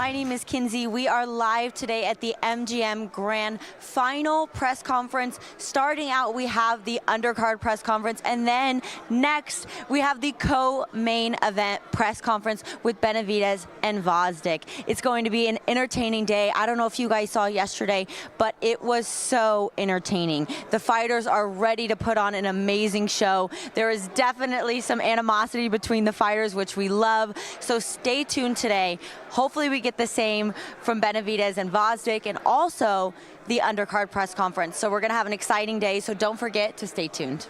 My name is Kinsey. We are live today at the MGM Grand Final Press Conference. Starting out, we have the Undercard Press Conference, and then next, we have the co-main event press conference with Benavidez and Gvozdyk. It's going to be an entertaining day. I don't know if you guys saw yesterday, but it was so entertaining. The fighters are ready to put on an amazing show. There is definitely some animosity between the fighters, which we love, so stay tuned today. Hopefully we get the same from Benavidez and Gvozdyk, and also the Undercard press conference. So we're going to have an exciting day, so don't forget to stay tuned.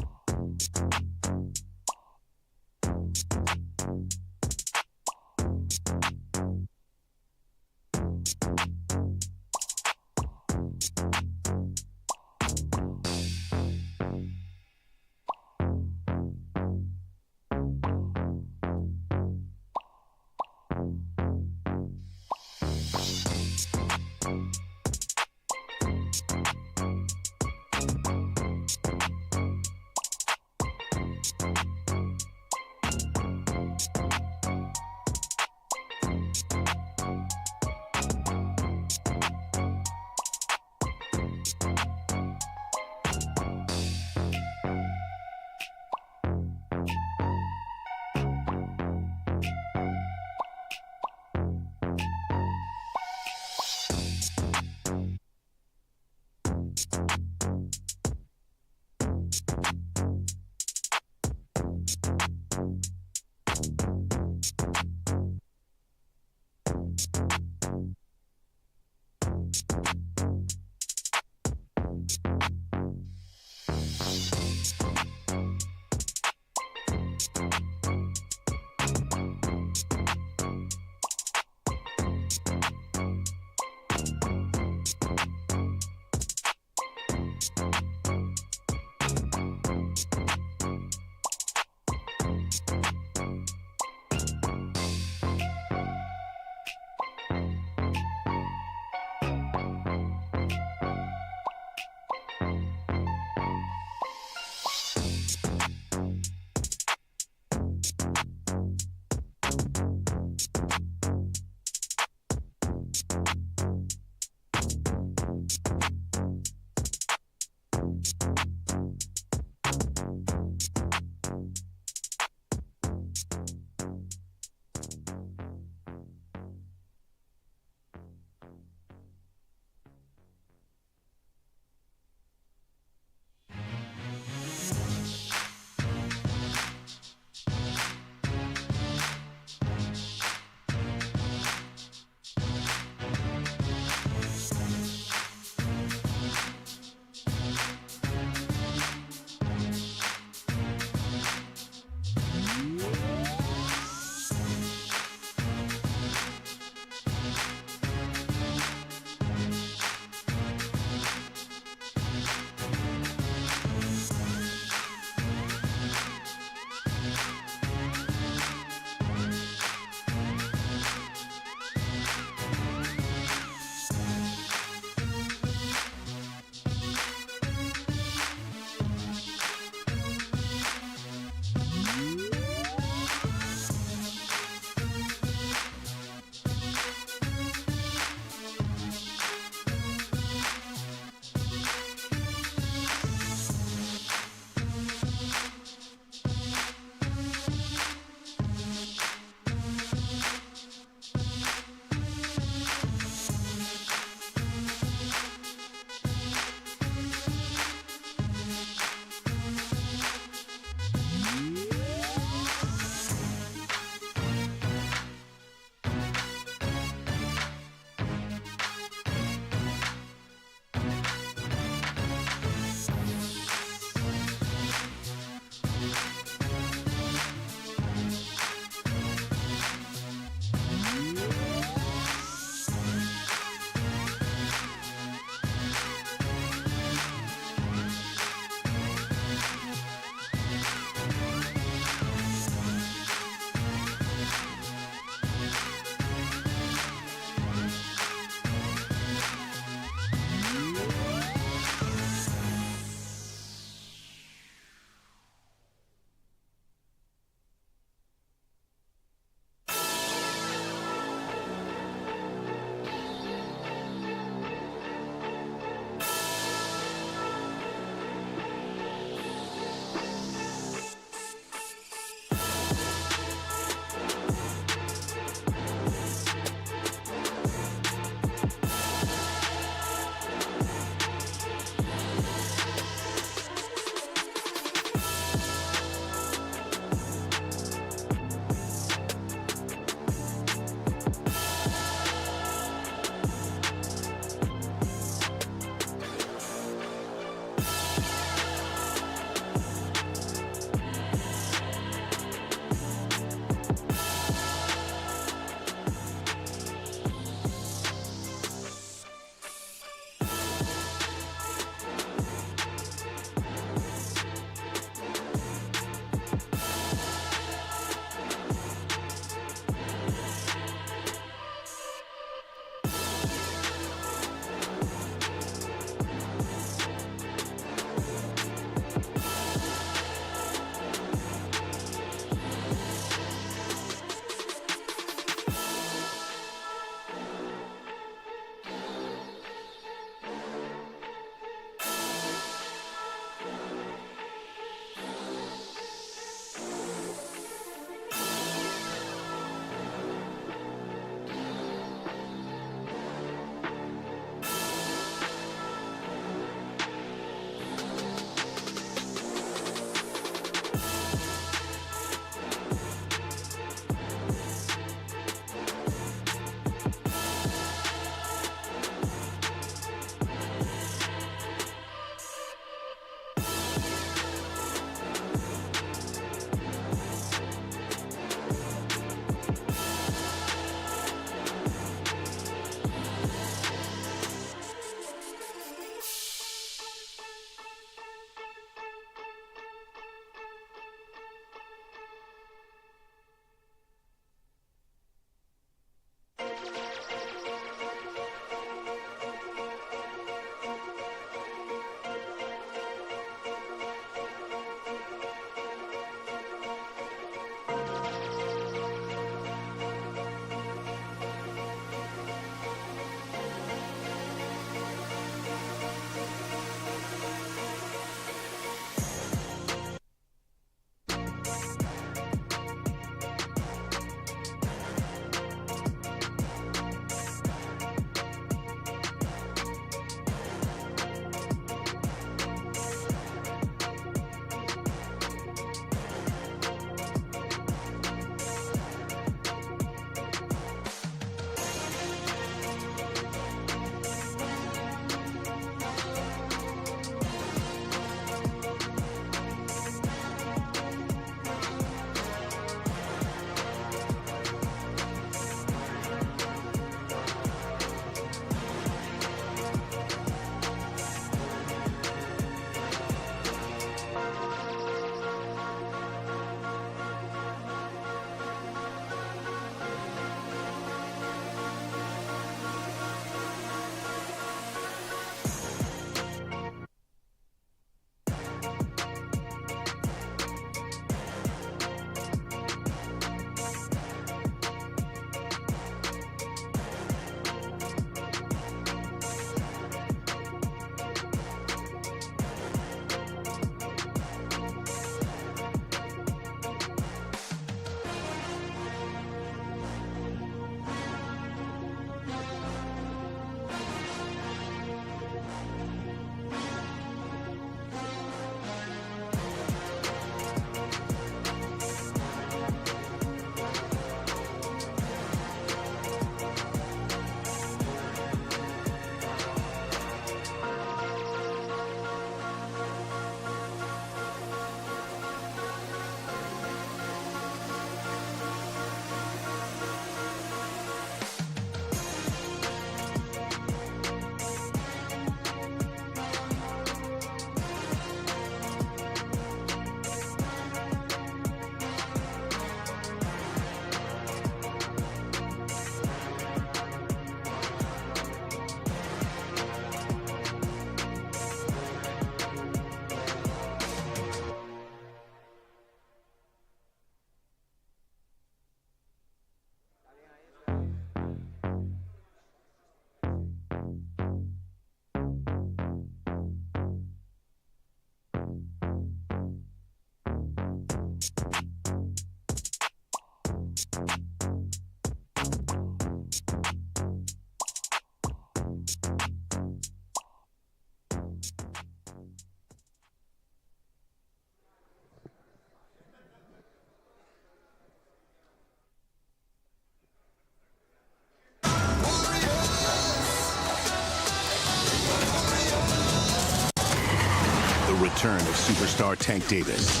return of superstar Tank Davis.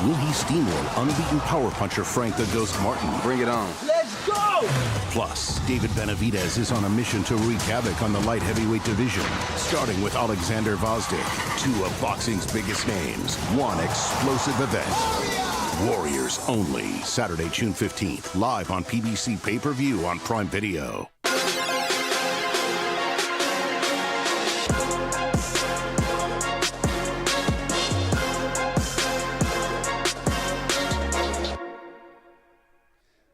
Will he steamroll unbeaten power puncher Frank the Ghost Martin? Bring it on. Let's go! Plus, David Benavidez is on a mission to wreak havoc on the light heavyweight division, starting with Oleksandr Gvozdyk, two of boxing's biggest names, one explosive event. Warriors only, Saturday, June 15th, live on PBC Pay-Per-View on Prime Video.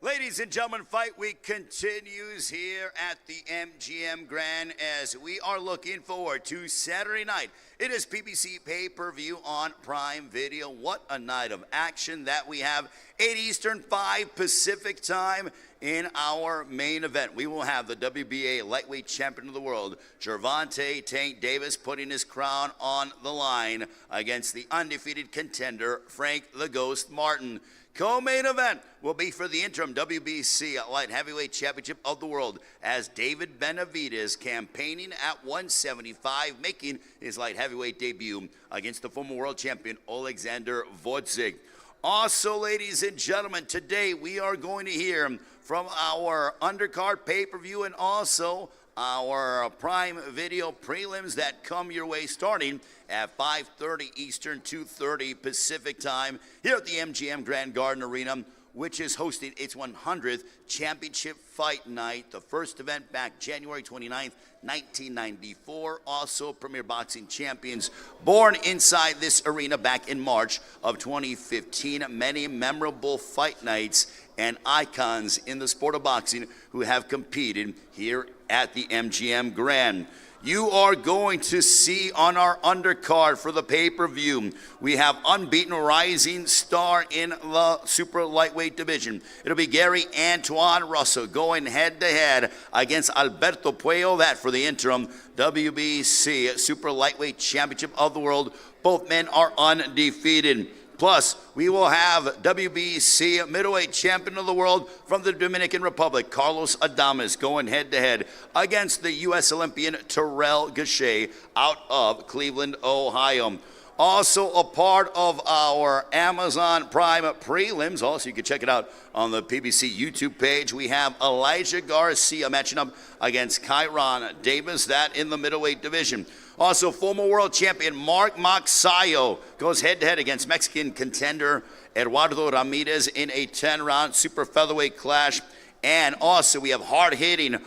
Ladies and gentlemen, Fight Week continues here at the MGM Grand as we are looking forward to Saturday night. It is PBC Pay-Per-View on Prime Video. What a night of action that we have. 8 Eastern, 5 Pacific time in our main event. We will have the WBA Lightweight Champion of the World, Gervonta Tank Davis, putting his crown on the line against the undefeated contender, Frank the Ghost Martin. Co-main event will be for the interim WBC Light Heavyweight Championship of the World as David Benavidez campaigning at 175, making his light heavyweight debut against the former world champion Oleksandr Gvozdyk. Also, ladies and gentlemen, today we are going to hear from our undercard pay-per-view and also our Prime Video prelims that come your way starting at 5:30 Eastern, 2:30 Pacific time here at the MGM Grand Garden Arena, which is hosting its 100th championship fight night. The first event back January 29th, 1994. Also, Premier Boxing champions born inside this arena back in March of 2015. Many memorable fight nights and icons in the sport of boxing who have competed here at the MGM Grand. You are going to see on our undercard for the pay-per-view, we have unbeaten rising star in the super lightweight division. It'll be Gary Antoine Russell going head-to-head against Alberto Puello, that for the interim WBC Super Lightweight Championship of the World. Both men are undefeated. Plus, we will have WBC Middleweight Champion of the World from the Dominican Republic, Carlos Adames, going head-to-head against the U.S. Olympian Terrell Gausha out of Cleveland, Ohio. Also a part of our Amazon Prime prelims, also you can check it out on the PBC YouTube page, we have Elijah Garcia matching up against Kyron Davis, that in the middleweight division. Also, former world champion Mark Magsayo goes head-to-head against Mexican contender Eduardo Ramirez in a 10-round super featherweight clash. And also, we have hard-hitting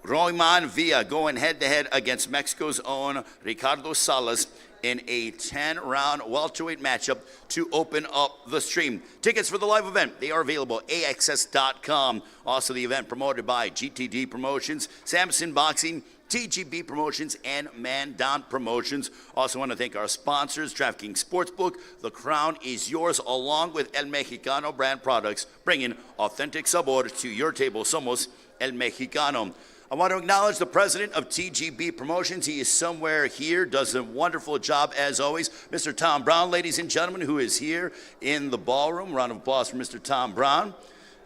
Royman Villa going head-to-head against Mexico's own Ricardo Salas in a 10-round welterweight matchup to open up the stream. Tickets for the live event, they are available at AXS.com. Also, the event promoted by GTD Promotions, Samson Boxing, TGB Promotions, and Man Down Promotions. Also want to thank our sponsors, DraftKings Sportsbook. The crown is yours, along with El Mexicano brand products, bringing authentic sabor to your table. Somos El Mexicano. I want to acknowledge the president of TGB Promotions. He is somewhere here, does a wonderful job as always. Mr. Tom Brown, ladies and gentlemen, who is here in the ballroom. Round of applause for Mr. Tom Brown.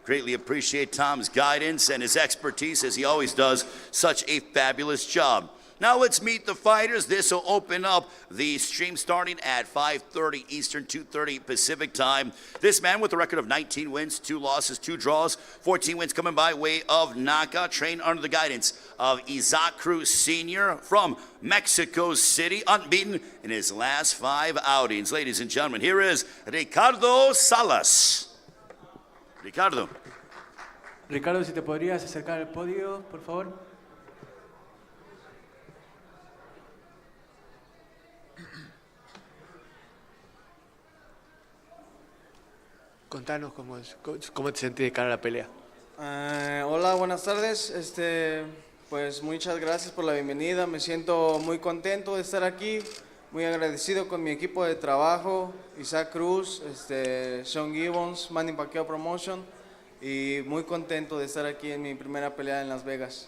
Greatly appreciate Tom's guidance and his expertise, as he always does such a fabulous job. Now let's meet the fighters. This will open up the stream starting at 5:30 Eastern, 2:30 Pacific time. This man with a record of 19 wins, 2 losses, 2 draws, 14 wins coming by way of knockout, trained under the guidance of Isaac Cruz Sr. from Mexico City, unbeaten in his last 5 outings. Ladies and gentlemen, here is Ricardo Salas. Ricardo. Ricardo, si te podrías acercar al podio, por favor. Contanos cómo te sentís de cara a la pelea. Hola, buenas tardes. Pues muchas gracias por la bienvenida. Me siento muy contento de estar aquí, muy agradecido con mi equipo de trabajo, Isaac Cruz, Sean Gibbons, Manny Pacquiao Promotion, y muy contento de estar aquí en mi primera pelea en Las Vegas.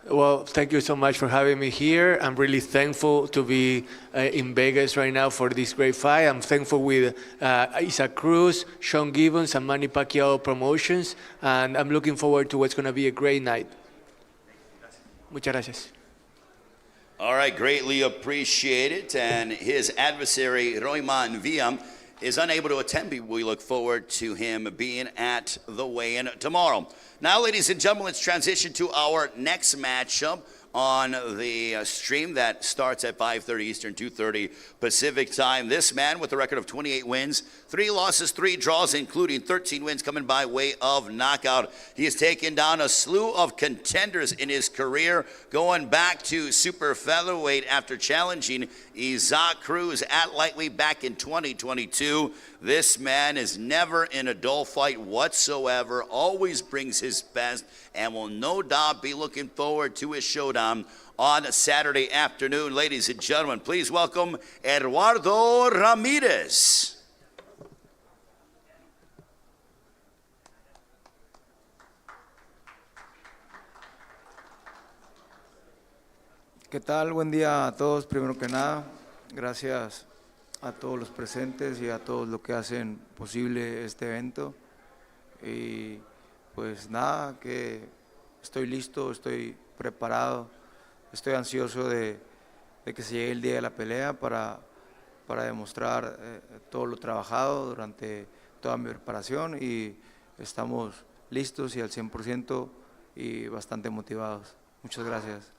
Well, thank you so much for having me here. I'm really thankful to be in Vegas right now for this great fight. I'm thankful with Isaac Cruz, Sean Gibbons, and Manny Pacquiao Promotions, and I'm looking forward to what's going to be a great night. Muchas gracias. All right, greatly appreciated. And his adversary, Royman Viam, is unable to attend. We look forward to him being at the weigh-in tomorrow. Now, ladies and gentlemen, let's transition to our next matchup on the stream that starts at 5:30 Eastern, 2:30 Pacific time. This man with a record of 28 wins, 3 losses, 3 draws, including 13 wins coming by way of knockout. He has taken down a slew of contenders in his career, going back to super featherweight after challenging Isaac Cruz at lightweight back in 2022. This man is never in a dull fight whatsoever, always brings his best, and will no doubt be looking forward to his showdown on Saturday afternoon. Ladies and gentlemen, please welcome Eduardo Ramirez. ¿Qué tal? Buen día a todos. Primero que nada, gracias a todos los presentes y a todos los que hacen posible este evento. Y pues nada, que estoy listo, estoy preparado, estoy ansioso de que se llegue el día de la pelea para demostrar todo lo trabajado durante toda mi preparación, y estamos listos y al 100% y bastante motivados. Muchas gracias.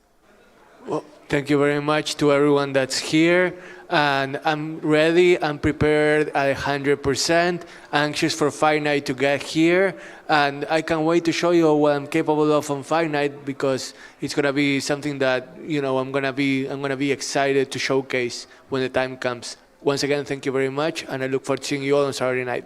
Well, thank you very much to everyone that's here, and I'm ready, I'm prepared at 100%, anxious for fight night to get here, and I can't wait to show you what I'm capable of on fight night, because it's gonna be something that, you know, I'm gonna be excited to showcase when the time comes. Once again, thank you very much, and I look forward to seeing you all on Saturday night.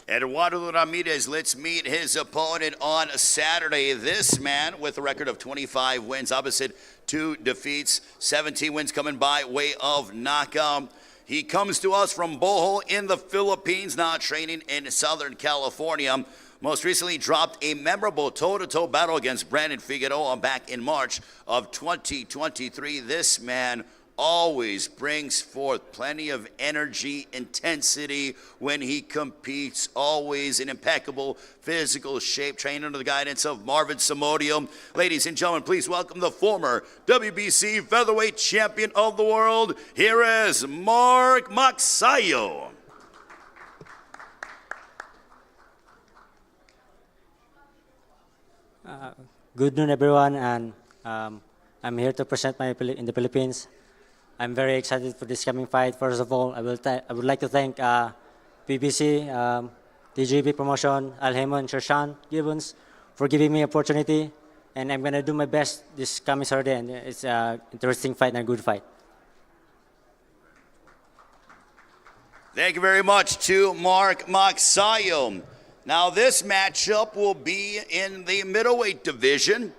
Eduardo Ramirez, let's meet his opponent on Saturday. This man with a record of 25 wins, opposite 2 defeats, 17 wins coming by way of knockout. He comes to us from Bohol in the Philippines, now training in Southern California. Most recently dropped a memorable toe-to-toe battle against Brandon Figueroa back in March of 2023. This man always brings forth plenty of energy, intensity when he competes, always in impeccable physical shape, trained under the guidance of Marvin Samodio. Ladies and gentlemen, please welcome the former WBC featherweight champion of the world. Here is Mark Magsayo. Good noon, everyone, and I'm here to present in the Philippines. I'm very excited for this coming fight. First of all, I would like to thank PBC, TGB Promotion, Alhemo, and Shershan Gibbons for giving me opportunity, and I'm gonna do my best this coming Saturday, and it's an interesting fight and a good fight. Thank you very much to Mark Magsayo. Now, this matchup will be in the middleweight division,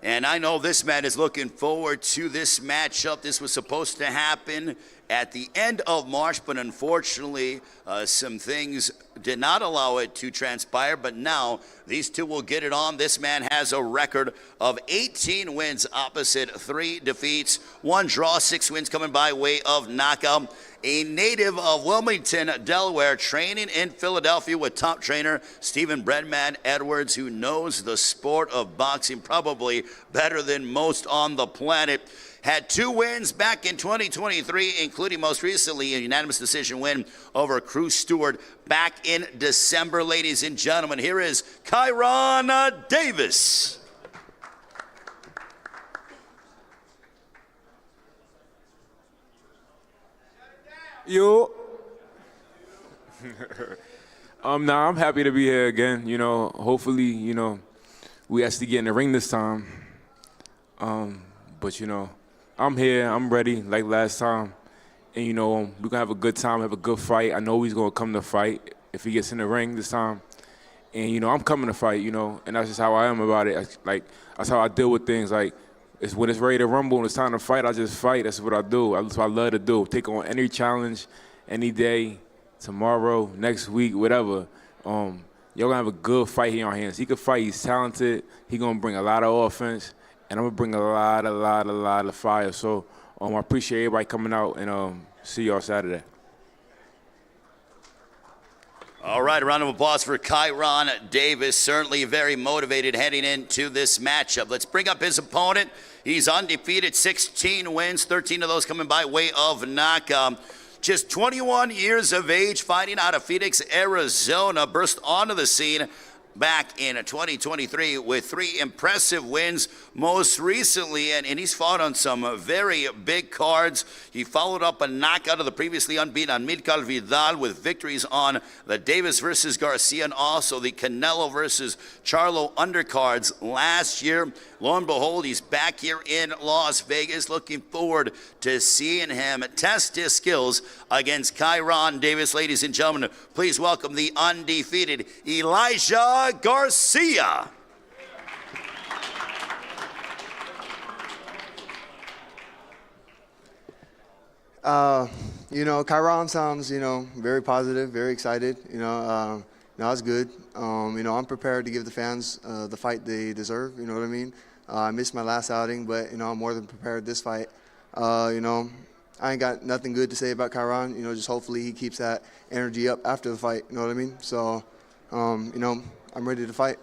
and I know this man is looking forward to this matchup. This was supposed to happen at the end of March, but unfortunately, some things did not allow it to transpire, but now these two will get it on. This man has a record of 18 wins opposite 3 defeats, 1 draw, 6 wins coming by way of knockout. A native of Wilmington, Delaware, training in Philadelphia with top trainer Stephen Breadman Edwards, who knows the sport of boxing probably better than most on the planet. Had 2 wins back in 2023, including most recently a unanimous decision win over Cruz Stewart back in December. Ladies and gentlemen, here is Kyron Davis. Yo. Nah, I'm happy to be here again. You know, hopefully, you know, we actually get in the ring this time. But you know, I'm here, I'm ready like last time. And you know, we're gonna have a good time, have a good fight. I know he's gonna come to fight if he gets in the ring this time. And you know, I'm coming to fight, you know, and that's just how I am about it. Like, that's how I deal with things. Like, it's when it's ready to rumble and it's time to fight, I just fight. That's what I do. That's what I love to do. Take on any challenge, any day, tomorrow, next week, whatever. Y'all gonna have a good fight here on hands. He can fight. He's talented. He gonna bring a lot of offense, and I'm gonna bring a lot of fire. So I appreciate everybody coming out, and see y'all Saturday. All right, a round of applause for Kyron Davis. Certainly very motivated heading into this matchup. Let's bring up his opponent. He's undefeated, 16 wins, 13 of those coming by way of knockout. Just 21 years of age, fighting out of Phoenix, Arizona. Burst onto the scene back in 2023 with 3 impressive wins most recently, and he's fought on some very big cards. He followed up a knockout of the previously unbeaten Amilcar Vidal with victories on the Davis versus Garcia and also the Canelo versus Charlo undercards last year. Lo and behold, he's back here in Las Vegas. Looking forward to seeing him test his skills against Kyron Davis. Ladies and gentlemen, please welcome the undefeated Elijah Garcia. Kyron sounds, very positive, very excited. It's good. I'm prepared to give the fans the fight they deserve. You know what I mean? I missed my last outing, but I'm more than prepared this fight. I ain't got nothing good to say about Kyron. Just hopefully he keeps that energy up after the fight. You know what I mean? So, I'm ready to fight.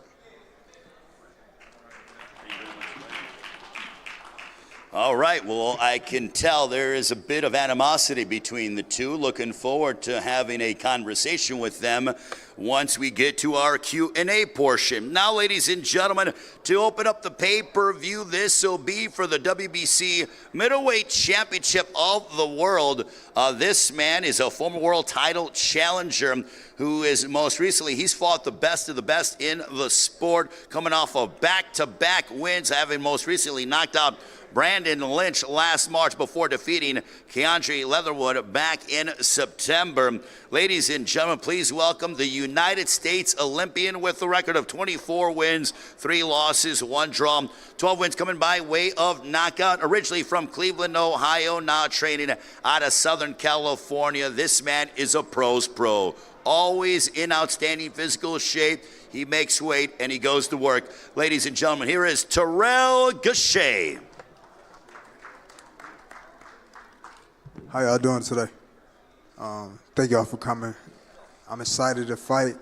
All right, well, I can tell there is a bit of animosity between the two. Looking forward to having a conversation with them once we get to our Q&A portion. Now, ladies and gentlemen, to open up the pay-per-view, this will be for the WBC Middleweight Championship of the World. This man is a former world title challenger who is most recently, he's fought the best of the best in the sport, coming off of back-to-back wins, having most recently knocked out Brandon Lynch last March before defeating Keandre Leatherwood back in September. Ladies and gentlemen, please welcome the United States Olympian with a record of 24 wins, 3 losses, 1 draw, 12 wins coming by way of knockout. Originally from Cleveland, Ohio, now training out of Southern California. This man is a pro's pro. Always in outstanding physical shape. He makes weight and he goes to work. Ladies and gentlemen, here is Terrell Gausha. How y'all doing today? Thank y'all for coming. I'm excited to fight,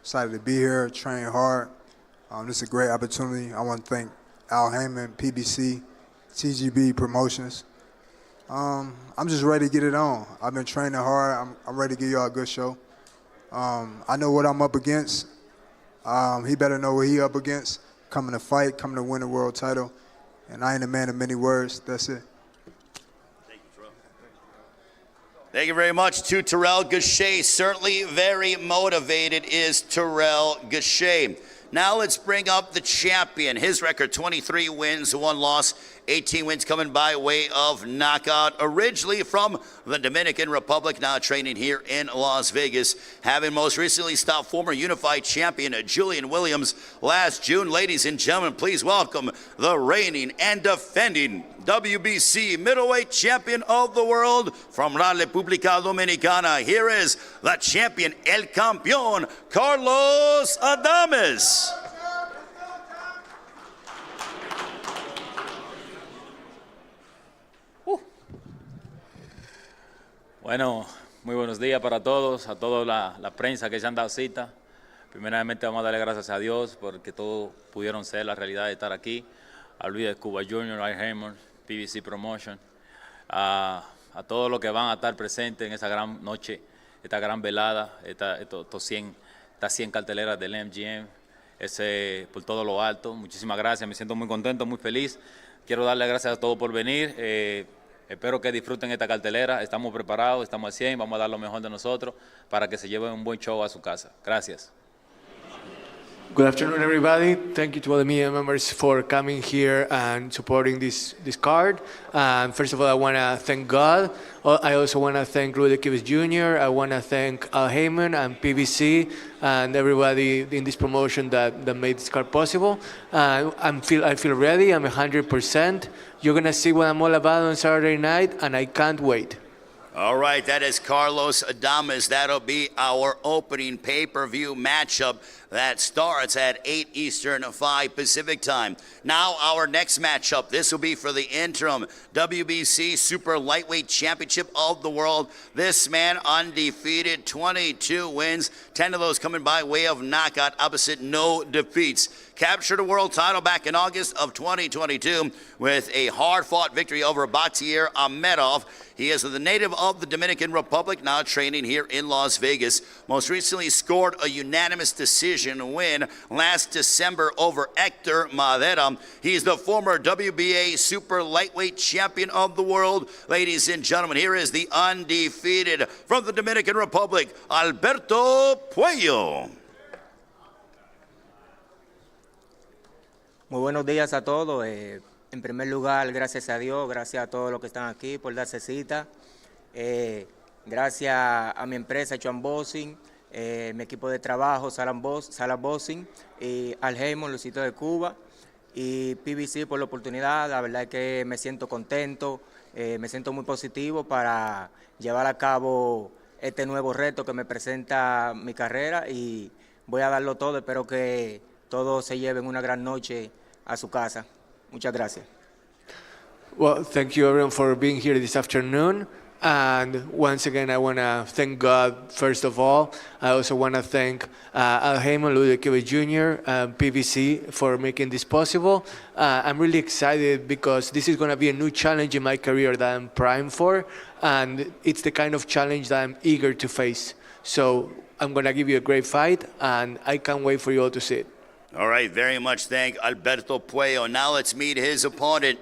excited to be here, train hard. This is a great opportunity. I want to thank Al Heyman, PBC, TGB Promotions. I'm just ready to get it on. I've been training hard. I'm ready to give y'all a good show. I know what I'm up against. He better know what he up against. Coming to fight, coming to win a world title. And I ain't a man of many words. That's it. Thank you very much to Terrell Gausha. Certainly very motivated is Terrell Gausha. Now let's bring up the champion. His record, 23 wins, 1 loss, 18 wins coming by way of knockout. Originally from the Dominican Republic, now training here in Las Vegas. Having most recently stopped former unified champion Julian Williams last June. Ladies and gentlemen, please welcome the reigning and defending WBC middleweight champion of the world from La República Dominicana. Here is the champion, El Campeón, Carlos Adames. Bueno, muy buenos días para todos, a toda la prensa que se han dado cita. Primeramente vamos a darle gracias a Dios porque todos pudieron ser la realidad de estar aquí. A Luis de Cuba Jr., Al Heyman, PBC Promotion, a todos los que van a estar presentes en esa gran noche, esta gran velada, estas 100 carteleras del MGM, por todo lo alto. Muchísimas gracias, me siento muy contento, muy feliz. Quiero darle gracias a todos por venir. Espero que disfruten esta cartelera. Estamos preparados, estamos al 100, vamos a dar lo mejor de nosotros para que se lleven un buen show a su casa. Gracias. Good afternoon, everybody. Thank you to all the media members for coming here and supporting this card. First of all, I want to thank God. I also want to thank Louis Jr. I want to thank Al Heyman and PBC and everybody in this promotion that made this card possible. I feel ready. I'm 100%. You're going to see what I'm all about on Saturday night, and I can't wait. All right, that is Carlos Adames. That'll be our opening pay-per-view matchup. That starts at 8 Eastern, 5 Pacific time. Now our next matchup, this will be for the interim WBC Super Lightweight Championship of the World. This man undefeated, 22 wins, 10 of those coming by way of knockout, opposite no defeats. Captured a world title back in August of 2022 with a hard-fought victory over Batyr Ahmedov. He is the native of the Dominican Republic, now training here in Las Vegas. Most recently scored a unanimous decision win last December over Hector Madera. He's the former WBA Super Lightweight Champion of the World. Ladies and gentlemen, here is the undefeated from the Dominican Republic, Alberto Puello. Muy buenos días a todos. En primer lugar, gracias a Dios, gracias a todos los que están aquí por darse cita. Gracias a mi empresa, Chuan Boxing, mi equipo de trabajo, Sala Boxing, y al Heyman, Luisito de Cuba, y PBC por la oportunidad. La verdad es que me siento contento, me siento muy positivo para llevar a cabo este nuevo reto que me presenta mi carrera, y voy a darlo todo. Espero que todos se lleven una gran noche a su casa. Muchas gracias. Well, thank you everyone for being here this afternoon. And once again, I want to thank God, first of all. I also want to thank Al Heyman, Ludwig Jr., PBC for making this possible. I'm really excited because this is going to be a new challenge in my career that I'm primed for. And it's the kind of challenge that I'm eager to face. So I'm going to give you a great fight, and I can't wait for you all to see it. All right, very much thank Alberto Puello. Now let's meet his opponent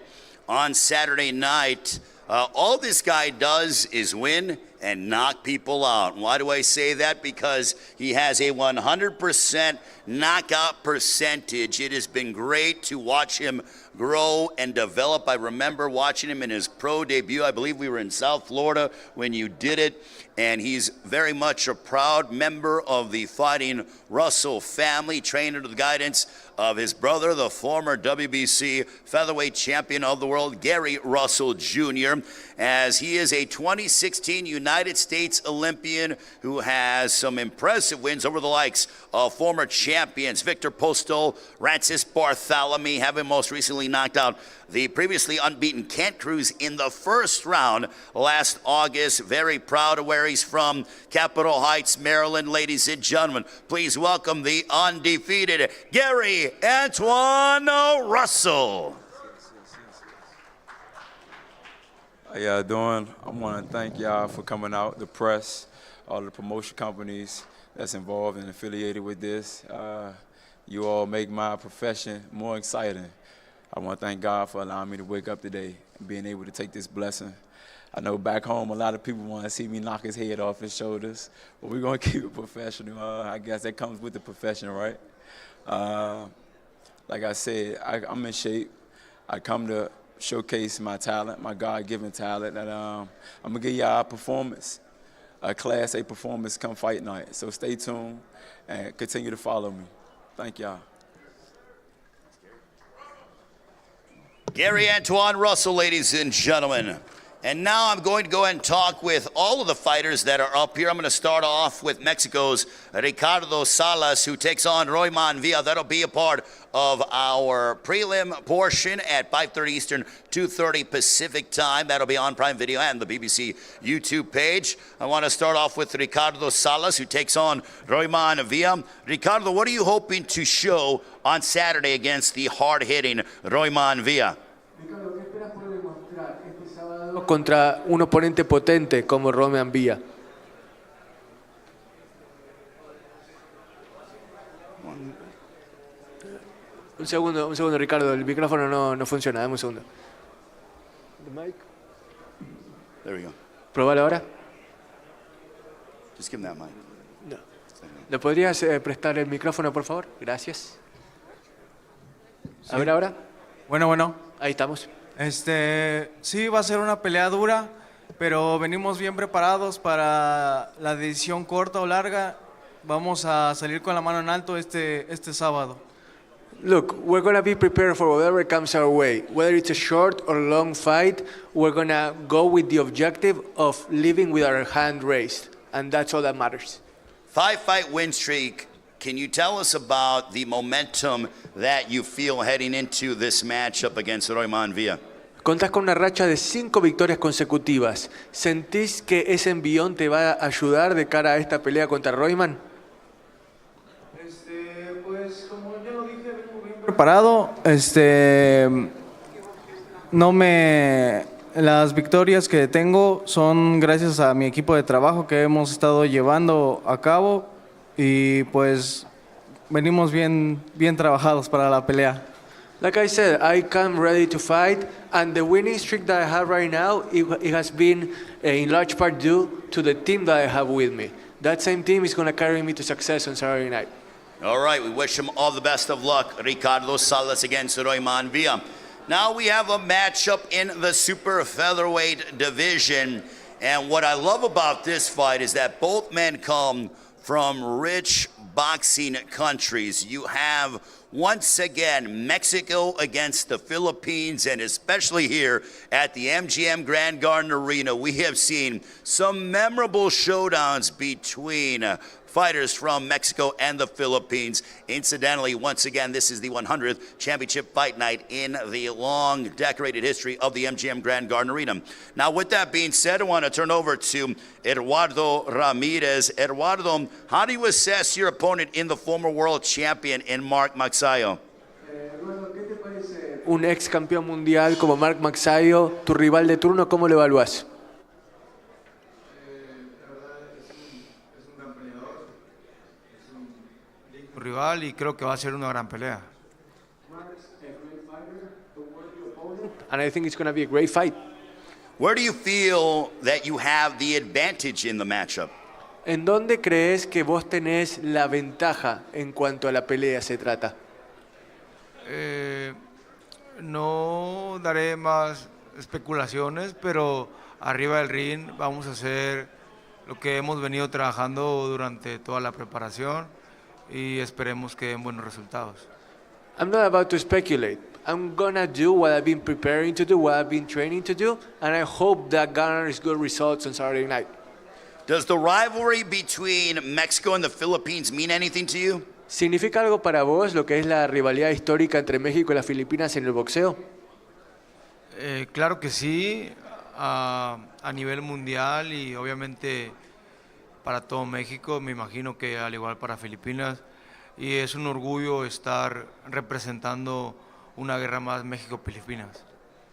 on Saturday night. All this guy does is win and knock people out. Why do I say that? Because he has a 100% knockout percentage. It has been great to watch him grow and develop. I remember watching him in his pro debut. I believe we were in South Florida when you did it. And he's very much a proud member of the Fighting Russell family, trained under the guidance of his brother, the former WBC featherweight champion of the world, Gary Russell Jr., as he is a 2016 United States Olympian who has some impressive wins over the likes of former champions Victor Postol, Francis Bartholomew, having most recently knocked out the previously unbeaten Kent Cruz in the first round last August. Very proud of where he's from, Capitol Heights, Maryland. Ladies and gentlemen, please welcome the undefeated Gary Antoine Russell. How y'all doing? I want to thank y'all for coming out, the press, all the promotion companies that's involved and affiliated with this. You all make my profession more exciting. I want to thank God for allowing me to wake up today and being able to take this blessing. I know back home a lot of people want to see me knock his head off his shoulders, but we're going to keep it professional. I guess that comes with the profession, right? Like I said, I'm in shape. I come to showcase my talent, my God-given talent, and I'm going to give y'all a performance, a Class A performance come fight night. So stay tuned and continue to follow me. Thank y'all. Gary Antoine Russell, ladies and gentlemen. And now I'm going to go and talk with all of the fighters that are up here. I'm going to start off with Mexico's Ricardo Salas, who takes on Royman Villa. That'll be a part of our prelim portion at 5:30 Eastern, 2:30 Pacific time. That'll be on Prime Video and the BBC YouTube page. I want to start off with Ricardo Salas, who takes on Royman Villa. Ricardo, what are you hoping to show on Saturday against the hard-hitting Royman Villa? Contra un oponente potente como Roman Villa. Un segundo, Ricardo, el micrófono no funciona, dame un segundo. The mic. There we go. Probalo ahora. Just give him that mic. No. ¿Le podrías prestar el micrófono, por favor? Gracias. Sí. A ver ahora. Bueno. Ahí estamos. Sí, va a ser una pelea dura, pero venimos bien preparados para la decisión corta o larga. Vamos a salir con la mano en alto este sábado. Look, we're going to be prepared for whatever comes our way. Whether it's a short or long fight, we're going to go with the objective of living with our hand raised. And that's all that matters. 5-fight win streak can you tell us about the momentum that you feel heading into this matchup against Royman Villa? Contás con una racha de 5 victorias consecutivas. ¿Sentís que ese envión te va a ayudar de cara a esta pelea contra Royman? Pues como ya lo dije, vengo bien preparado. Las victorias que tengo son gracias a mi equipo de trabajo que hemos estado llevando a cabo y pues venimos bien trabajados para la pelea. Like I said, I come ready to fight, and the winning streak that I have right now, it has been in large part due to the team that I have with me. That same team is going to carry me to success on Saturday night. All right, we wish him all the best of luck. Ricardo Salas against Royman Villa. Now we have a matchup in the super featherweight division. And what I love about this fight is that both men come from rich boxing countries. You have, once again, Mexico against the Philippines, and especially here at the MGM Grand Garden Arena, we have seen some memorable showdowns between fighters from Mexico and the Philippines. Incidentally, once again, this is the 100th championship fight night in the long decorated history of the MGM Grand Garden Arena. Now, with that being said, I want to turn over to Eduardo Ramirez. Eduardo, how do you assess your opponent in the former world champion in Mark Magsayo? Un ex campeón mundial como Mark Magsayo, tu rival de turno, ¿cómo lo evalúas? Rival y creo que va a ser una gran pelea. And I think it's going to be a great fight. Where do you feel that you have the advantage in the matchup? ¿En dónde crees que vos tenés la ventaja en cuanto a la pelea se trata? No daré más especulaciones, pero arriba del ring vamos a hacer lo que hemos venido trabajando durante toda la preparación y esperemos que den buenos resultados. I'm not about to speculate. I'm gonna do what I've been preparing to do, what I've been training to do, and I hope that garners good results on Saturday night. Does the rivalry between Mexico and the Philippines mean anything to you? ¿Significa algo para vos lo que es la rivalidad histórica entre México y las Filipinas en el boxeo? Claro que sí, a nivel mundial y obviamente para todo México, me imagino que al igual para Filipinas, y es un orgullo estar representando una guerra más México-Filipinas.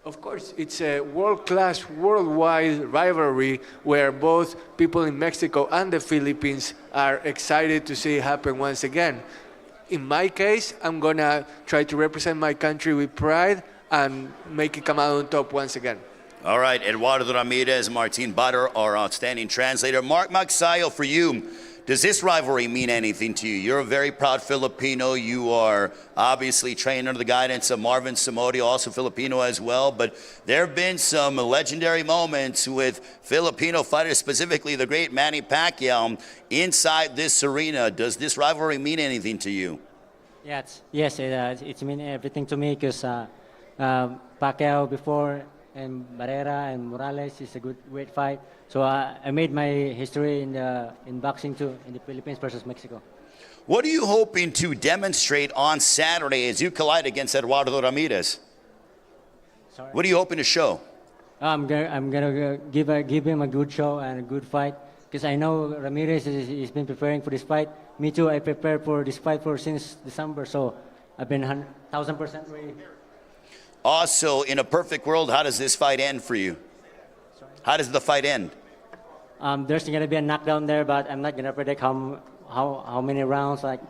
Of course, it's a world-class, worldwide rivalry where both people in Mexico and the Philippines are excited to see it happen once again. In my case, I'm gonna try to represent my country with pride and make it come out on top once again. All right, Eduardo Ramirez, Martin Butter, our outstanding translator. Mark Magsayo, for you, does this rivalry mean anything to you? You're a very proud Filipino. You are obviously trained under the guidance of Marvin Samodio, also Filipino as well. But there have been some legendary moments with Filipino fighters, specifically the great Manny Pacquiao, inside this arena. Does this rivalry mean anything to you? Yes, it means everything to me because Pacquiao before and Barrera and Morales is a great fight. So I made my history in boxing too, in the Philippines versus Mexico. What are you hoping to demonstrate on Saturday as you collide against Eduardo Ramirez? Sorry? What are you hoping to show? I'm gonna give him a good show and a good fight because I know Ramirez has been preparing for this fight. Me too. I prepared for this fight since December, so I've been 1,000% ready. Also, in a perfect world, how does this fight end for you? How does the fight end? There's going to be a knockdown there, but I'm not going to predict how many rounds. Like,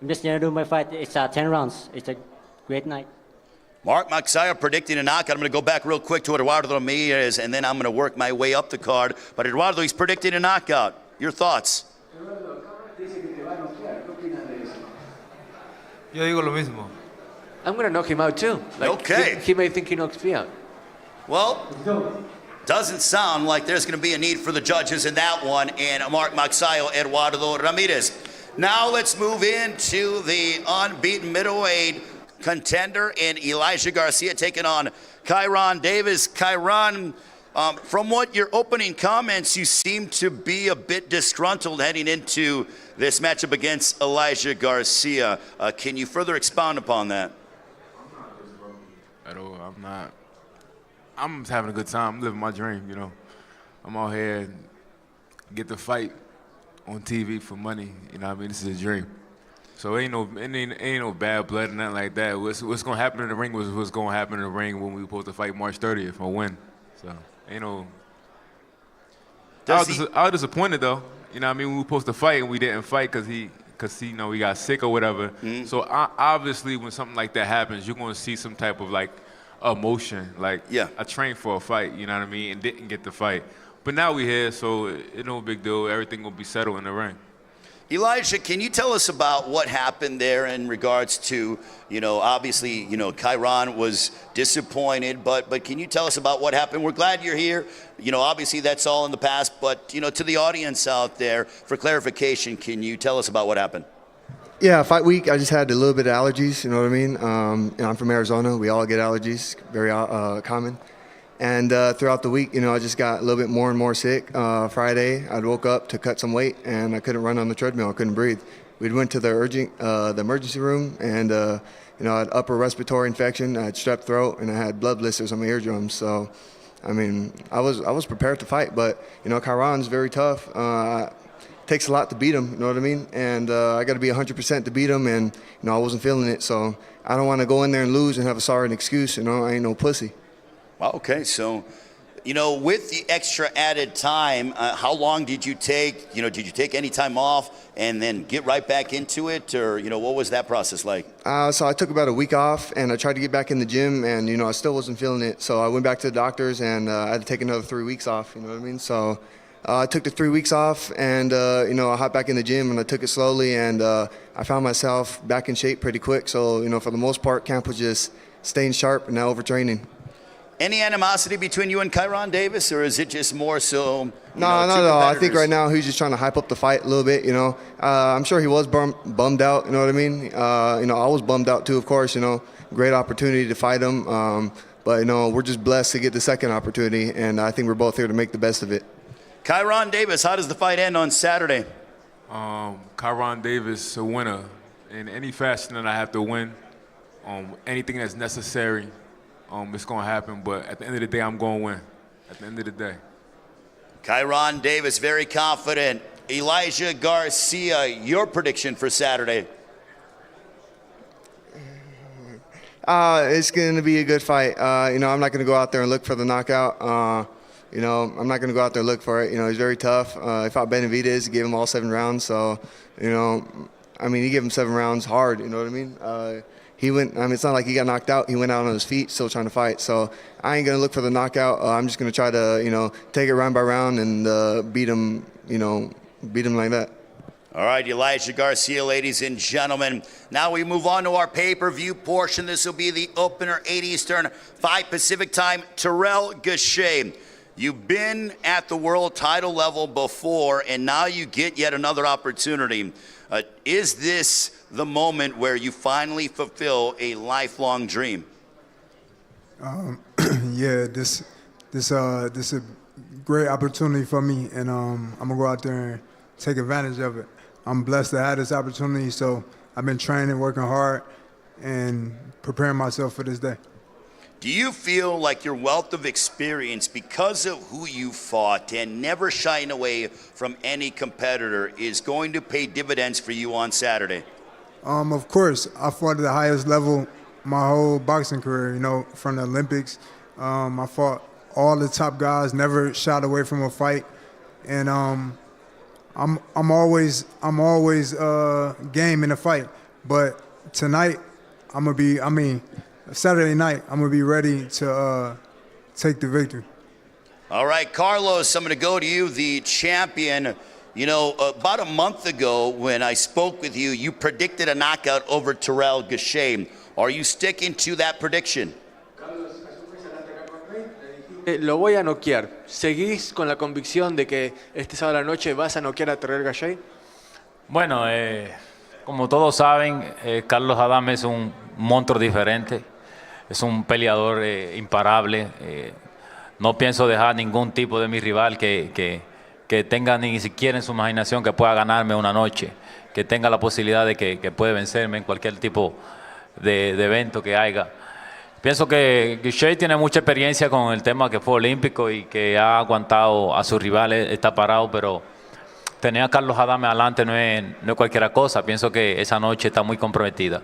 I'm just going to do my fight. It's 10 rounds. It's a great night. Mark Magsayo predicting a knockout. I'm going to go back real quick to Eduardo Ramirez, and then I'm going to work my way up the card. But Eduardo, he's predicting a knockout. Your thoughts? Yo digo lo mismo. I'm going to knock him out too. Okay. He may think he knocks me out. Well, doesn't sound like there's going to be a need for the judges in that one. And Mark Magsayo, Eduardo Ramirez. Now let's move into the unbeaten middleweight contender in Elijah Garcia taking on Kyron Davis. Kyron, From what your opening comments, you seem to be a bit disgruntled heading into this matchup against Elijah Garcia. Can you further expound upon that? At all, I'm not. I'm just having a good time. I'm living my dream, you know. I'm out here and get to fight on TV for money. You know what I mean? This is a dream. So ain't no bad blood or nothing like that. What's gonna happen in the ring was what's gonna happen in the ring when we were supposed to fight March 30th or win. So ain't no. I was disappointed though. You know what I mean? We were supposed to fight and we didn't fight because he you know, he got sick or whatever. So obviously when something like that happens, you're gonna see some type of like emotion. Like I trained for a fight, you know what I mean, and didn't get the fight. But now we here, so it's no big deal. Everything will be settled in the ring. Elijah, can you tell us about what happened there in regards to, you know, obviously, you know, Chiron was disappointed, but can you tell us about what happened? We're glad you're here. You know, obviously that's all in the past, but, you know, to the audience out there, for clarification, can you tell us about what happened? Yeah, fight week, I just had a little bit of allergies, you know what I mean? You know, I'm from Arizona. We all get allergies, very common. And throughout the week, you know, I just got a little bit more and more sick. Friday, I woke up to cut some weight, and I couldn't run on the treadmill. I couldn't breathe. We went to the emergency room, and you know, I had upper respiratory infection. I had strep throat, and I had blood blisters on my eardrums. So, I mean, I was prepared to fight, but you know, Chiron's very tough. Takes a lot to beat him. You know what I mean? And I got to be 100% to beat him, and you know, I wasn't feeling it. So I don't want to go in there and lose and have a sorry excuse. You know, I ain't no pussy. Okay, so, you know, with the extra added time, how long did you take? You know, did you take any time off and then get right back into it? Or, you know, what was that process like? So I took about a week off, and I tried to get back in the gym, and, you know, I still wasn't feeling it. So I went back to the doctors, and I had to take another 3 weeks off, you know what I mean? So I took the 3 weeks off, and, you know, I hopped back in the gym, and I took it slowly, and I found myself back in shape pretty quick. So, you know, for the most part, camp was just staying sharp and not overtraining. Any animosity between you and Chiron Davis, or is it just more so? No. I think right now he's just trying to hype up the fight a little bit. You know, I'm sure he was bummed out. You know what I mean? You know, I was bummed out too, of course. You know, great opportunity to fight him, but you know, we're just blessed to get the second opportunity, and I think we're both here to make the best of it. Chiron Davis, how does the fight end on Saturday? Chiron Davis, a winner in any fashion that I have to win. Anything that's necessary. It's going to happen, but at the end of the day, I'm going to win. At the end of the day. Chiron Davis, very confident. Elijah Garcia, your prediction for Saturday? It's going to be a good fight. You know, I'm not going to go out there and look for the knockout. You know, I'm not going to go out there and look for it. You know, he's very tough. He fought Benavidez, gave him all 7 rounds. So, you know, I mean, he gave him 7 rounds hard. You know what I mean? He went. I mean, it's not like he got knocked out. He went out on his feet, still trying to fight. So I ain't gonna look for the knockout. I'm just gonna try to, you know, take it round by round and beat him. You know, beat him like that. All right, Elijah Garcia, ladies and gentlemen. Now we move on to our pay-per-view portion. This will be the opener, 8 Eastern, 5 Pacific time. Terrell Gausha. You've been at the world title level before, and now you get yet another opportunity. Is this the moment where you finally fulfill a lifelong dream? Yeah, this is a great opportunity for me, and I'm gonna go out there and take advantage of it. I'm blessed to have this opportunity, so I've been training, working hard, and preparing myself for this day. Do you feel like your wealth of experience, because of who you fought and never shying away from any competitor, is going to pay dividends for you on Saturday? Of course, I fought at the highest level my whole boxing career, you know, from the Olympics. I fought all the top guys, never shied away from a fight. And I'm always game in a fight. But tonight, Saturday night, I'm going to be ready to take the victory. All right, Carlos, I'm going to go to you, the champion. You know, about a month ago when I spoke with you, you predicted a knockout over Terrell Gausha. Are you sticking to that prediction? Lo voy a noquear. ¿Seguís con la convicción de que este sábado a la noche vas a noquear a Terrell Gausha? Bueno, como todos saben, Carlos Adame es un monstruo diferente. Es un peleador imparable. no pienso dejar ningún tipo de mi rival que tenga ni siquiera en su imaginación que pueda ganarme una noche, que tenga la posibilidad de que puede vencerme en cualquier tipo de evento que haya. Pienso que Gvozdyk tiene mucha experiencia con el tema que fue olímpico y que ha aguantado a sus rivales, está parado, pero tener a Carlos Adame adelante no es cualquier cosa. Pienso que esa noche está muy comprometida.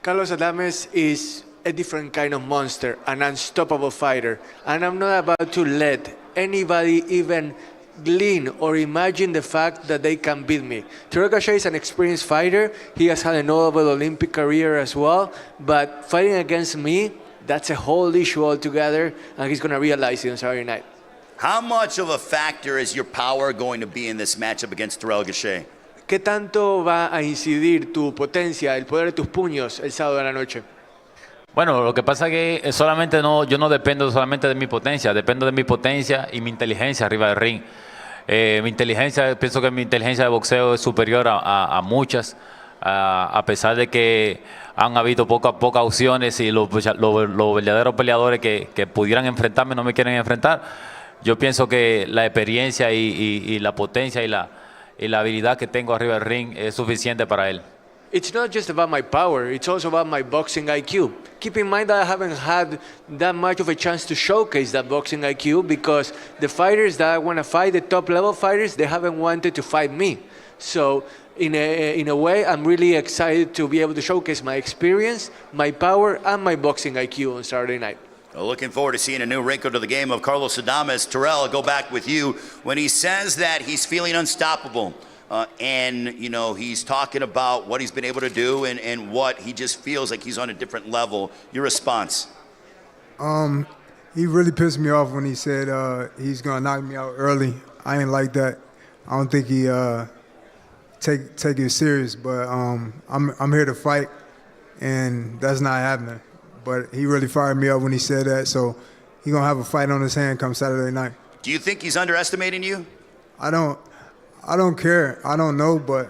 Carlos Adames is a different kind of monster, an unstoppable fighter, and I'm not about to let anybody even glean or imagine the fact that they can beat me. Terrell Gausha is an experienced fighter. He has had a notable Olympic career as well, but fighting against me, that's a whole issue altogether, and he's going to realize it on Saturday night. How much of a factor is your power going to be in this matchup against Terrell Gausha? ¿Qué tanto va a incidir tu potencia, el poder de tus puños el sábado de la noche? Bueno, lo que pasa es que yo no dependo solamente de mi potencia, dependo de mi potencia y mi inteligencia arriba del ring. Pienso que mi inteligencia de boxeo es superior a muchas, a pesar de que han habido pocas opciones y los verdaderos peleadores que pudieran enfrentarme no me quieren enfrentar. Yo pienso que la experiencia y la potencia y la habilidad que tengo arriba del ring es suficiente para él. It's not just about my power, it's also about my boxing IQ. Keep in mind that I haven't had that much of a chance to showcase that boxing IQ because the fighters that I want to fight, the top level fighters, they haven't wanted to fight me. So in a way, I'm really excited to be able to showcase my experience, my power, and my boxing IQ on Saturday night. Well, looking forward to seeing a new wrinkle to the game of Carlos Adames. Terrell, I'll go back with you. When he says that he's feeling unstoppable, and, you know, he's talking about what he's been able to do and what he just feels like he's on a different level. Your response? He really pissed me off when he said he's going to knock me out early. I ain't like that. I don't think he take it serious, but I'm here to fight, and that's not happening. But he really fired me up when he said that, so he's going to have a fight on his hand come Saturday night. Do you think he's underestimating you? I don't care. I don't know, but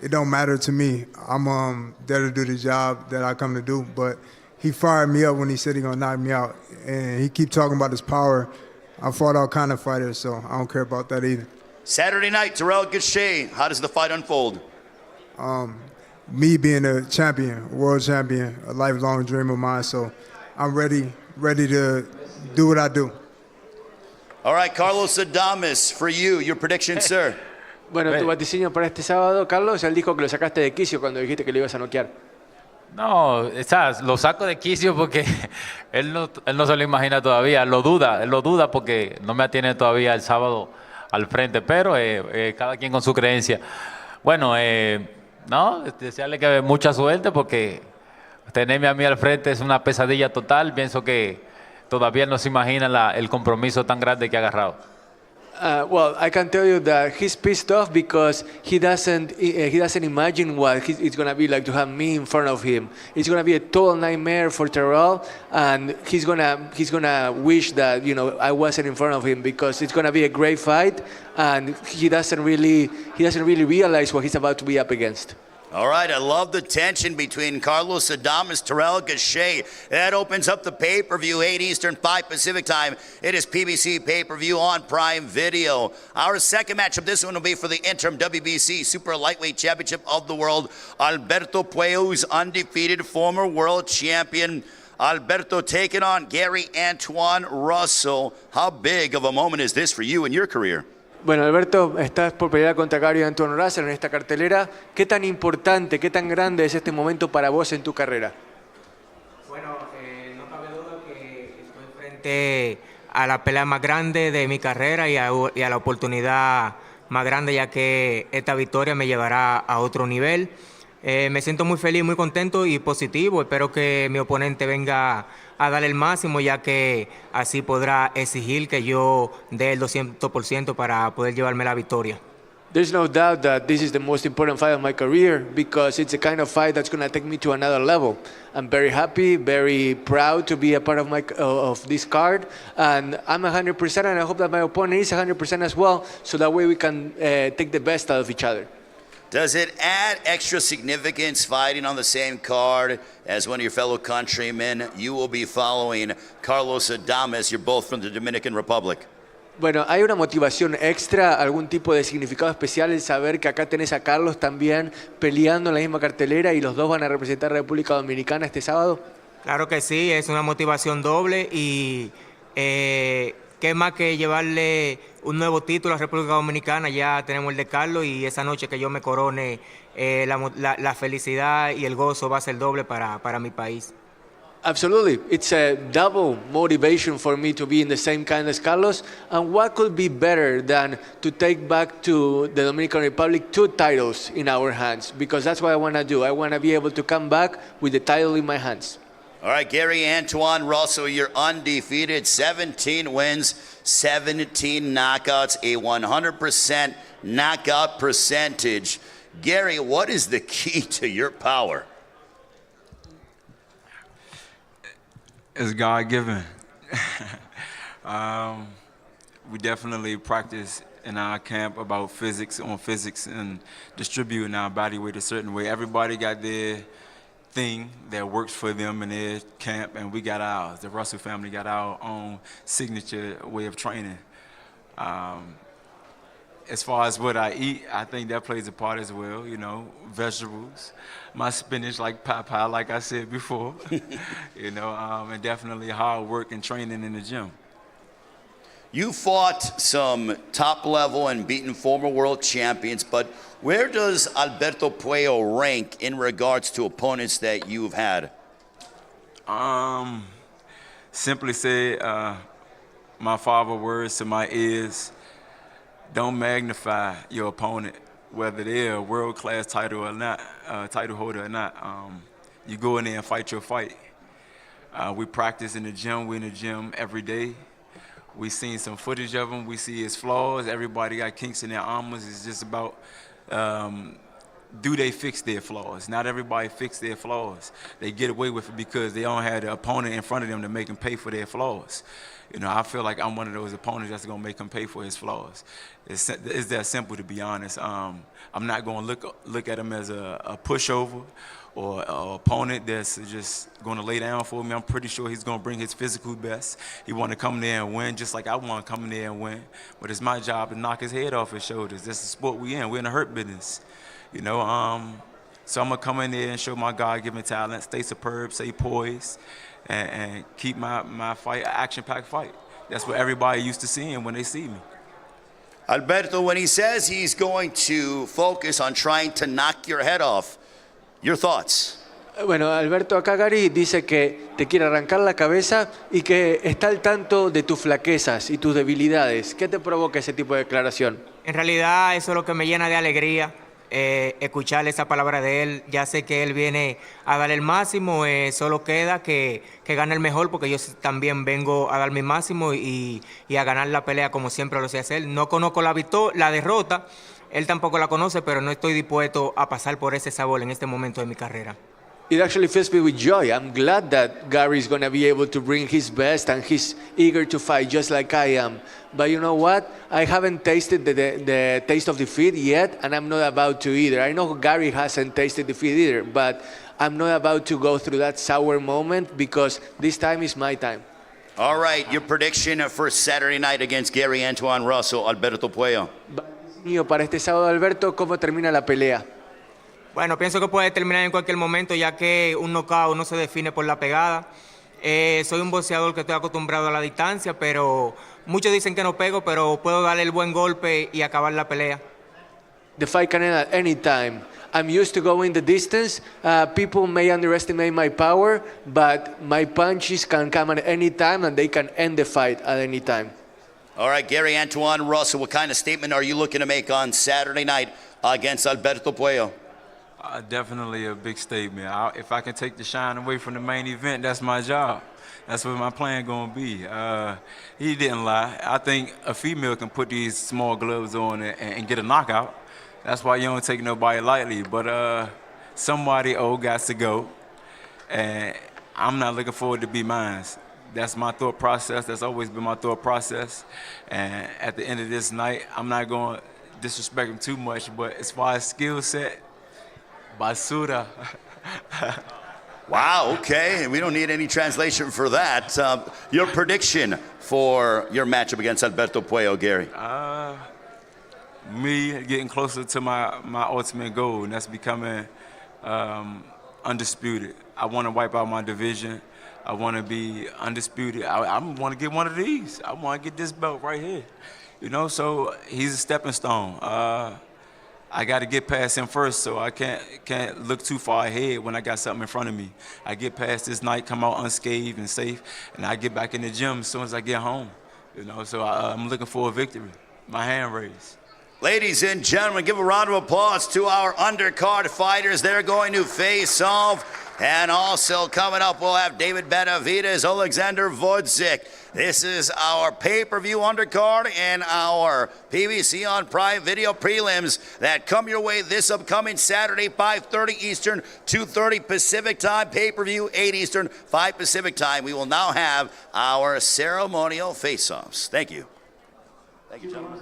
it don't matter to me. I'm there to do the job that I come to do. But he fired me up when he said he's going to knock me out. And he keep talking about his power. I fought all kind of fighters, so I don't care about that either. Saturday night, Terrell Gausha. How does the fight unfold? Me being a champion, world champion, a lifelong dream of mine. So I'm ready to do what I do. All right, Carlos Adames, for you, your prediction, sir. Bueno, tu vaticinio para este sábado, Carlos, él dijo que lo sacaste de quicio cuando dijiste que lo ibas a noquear. No, lo saco de quicio porque él no se lo imagina todavía, él lo duda porque no me atiene todavía el sábado al frente, pero cada quien con su creencia. Bueno, desearle que mucha suerte porque tenerme a mí al frente es una pesadilla total. Pienso que todavía no se imagina el compromiso tan grande que ha agarrado. Well, I can tell you that he's pissed off because he doesn't imagine what it's going to be like to have me in front of him. It's going to be a total nightmare for Terrell, and he's gonna wish that, you know, I wasn't in front of him because it's going to be a great fight, and he doesn't really realize what he's about to be up against. All right, I love the tension between Carlos Adames, Terrell Gausha. That opens up the pay-per-view, 8 Eastern, 5 Pacific time. It is PBC Pay-Per-View on Prime Video. Our second matchup, this one will be for the Interim WBC Super Lightweight Championship of the World. Alberto Puello's undefeated former world champion. Alberto taking on Gary Antoine Russell. How big of a moment is this for you in your career? Bueno, Alberto, estás por pelear contra Gary Antoine Russell en esta cartelera. ¿Qué tan importante, qué tan grande es este momento para vos en tu carrera? Bueno, no cabe duda que estoy frente a la pelea más grande de mi carrera y a la oportunidad más grande, ya que esta victoria me llevará a otro nivel. Me siento muy feliz, muy contento y positivo. Espero que mi oponente venga a darle el máximo, ya que así podrá exigir que yo dé el 200% para poder llevarme la victoria. There's no doubt that this is the most important fight of my career because it's the kind of fight that's going to take me to another level. I'm very happy, very proud to be a part of this card, and I'm 100%, and I hope that my opponent is 100% as well, so that way we can take the best out of each other. Does it add extra significance fighting on the same card as one of your fellow countrymen? You will be following Carlos Adames. You're both from the Dominican Republic. Bueno, ¿hay una motivación extra, algún tipo de significado especial el saber que acá tenés a Carlos también peleando en la misma cartelera y los dos van a representar a República Dominicana este sábado? Claro que sí, es una motivación doble y qué más que llevarle un nuevo título a República Dominicana. Ya tenemos el de Carlos y esa noche que yo me corone, la felicidad y el gozo va a ser doble para mi país. Absolutely. It's a double motivation for me to be in the same kind as Carlos. And what could be better than to take back to the Dominican Republic 2 titles in our hands? Because that's what I want to do. I want to be able to come back with the title in my hands. All right, Gary Antoine Russell, you're undefeated, 17 wins, 17 knockouts, a 100% knockout percentage. Gary, what is the key to your power? It's God-given. We definitely practice in our camp about physics and distributing our body weight a certain way. Everybody got their thing that works for them in their camp, and we got ours. The Russell family got our own signature way of training. As far as what I eat, I think that plays a part as well, you know, vegetables, my spinach like Popeye, like I said before, you know, and definitely hard work and training in the gym. You fought some top-level and beaten former world champions, but where does Alberto Puello rank in regards to opponents that you've had? Simply say, my father's words to my ears, don't magnify your opponent, whether they're a world-class title or not, title holder or not. You go in there and fight your fight. We practice in the gym. We're in the gym every day. We seen some footage of him. We see his flaws. Everybody got kinks in their armors. It's just about do they fix their flaws? Not everybody fix their flaws. They get away with it because they don't have the opponent in front of them to make them pay for their flaws. You know, I feel like I'm one of those opponents that's gonna make him pay for his flaws. It's that simple, to be honest. I'm not gonna look at him as a pushover or an opponent that's just gonna lay down for me. I'm pretty sure he's gonna bring his physical best. He wanna come there and win just like I wanna come in there and win. But it's my job to knock his head off his shoulders. That's the sport we in. We're in the hurt business. You know, so I'm gonna come in there and show my God-given talent, stay superb, stay poised, and keep my fight an action-packed fight. That's what everybody used to seeing when they see me. Alberto, when he says he's going to focus on trying to knock your head off, your thoughts? Bueno, Alberto, acá Gary dice que te quiere arrancar la cabeza y que está al tanto de tus flaquezas y tus debilidades. ¿Qué te provoca ese tipo de declaración? En realidad eso es lo que me llena de alegría. Escuchar esa palabra de él, ya sé que él viene a dar el máximo, solo queda que gane el mejor, porque yo también vengo a dar mi máximo y a ganar la pelea como siempre lo sé hacer. No conozco la derrota, él tampoco la conoce, pero no estoy dispuesto a pasar por ese sabor en este momento de mi carrera. It actually fills me with joy. I'm glad that Gary is going to be able to bring his best and he's eager to fight just like I am. But you know what? I haven't tasted the taste of defeat yet, and I'm not about to either. I know Gary hasn't tasted defeat either, but I'm not about to go through that sour moment because this time is my time. All right, your prediction for Saturday night against Gary Antoine Russell, Alberto Puello. Para este sábado, Alberto, ¿cómo termina la pelea? Bueno, pienso que puede terminar en cualquier momento, ya que un knockout no se define por la pegada. Soy un boxeador que estoy acostumbrado a la distancia, pero muchos dicen que no pego, pero puedo darle el buen golpe y acabar la pelea. The fight can end at any time. I'm used to going the distance. People may underestimate my power, but my punches can come at any time and they can end the fight at any time. All right, Gary Antoine Russell, what kind of statement are you looking to make on Saturday night against Alberto Puello? Definitely a big statement. If I can take the shine away from the main event, that's my job. That's what my plan gonna be. He didn't lie. I think a female can put these small gloves on and get a knockout. That's why you don't take nobody lightly. But somebody old got to go, and I'm not looking forward to be mine. That's my thought process. That's always been my thought process. And at the end of this night, I'm not going to disrespect him too much, but as far as skill set, basura. Wow, okay. We don't need any translation for that. Your prediction for your matchup against Alberto Puello, Gary? Me getting closer to my ultimate goal, and that's becoming undisputed. I want to wipe out my division. I want to be undisputed. I want to get one of these. I want to get this belt right here. You know, so he's a stepping stone. I got to get past him first, so I can't look too far ahead when I got something in front of me. I get past this night, come out unscathed and safe, and I get back in the gym as soon as I get home. You know, so I'm looking for a victory. My hand raised. Ladies and gentlemen, give a round of applause to our undercard fighters. They're going to face off. And also coming up, we'll have Benavidez, Oleksandr, Gvozdyk. This is our pay-per-view undercard and our PBC on Prime Video prelims that come your way this upcoming Saturday, 5:30 Eastern, 2:30 Pacific time. Pay-per-view, 8 Eastern, 5 Pacific time. We will now have our ceremonial face-offs. Thank you. Thank you, gentlemen.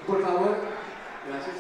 Por favor, gracias.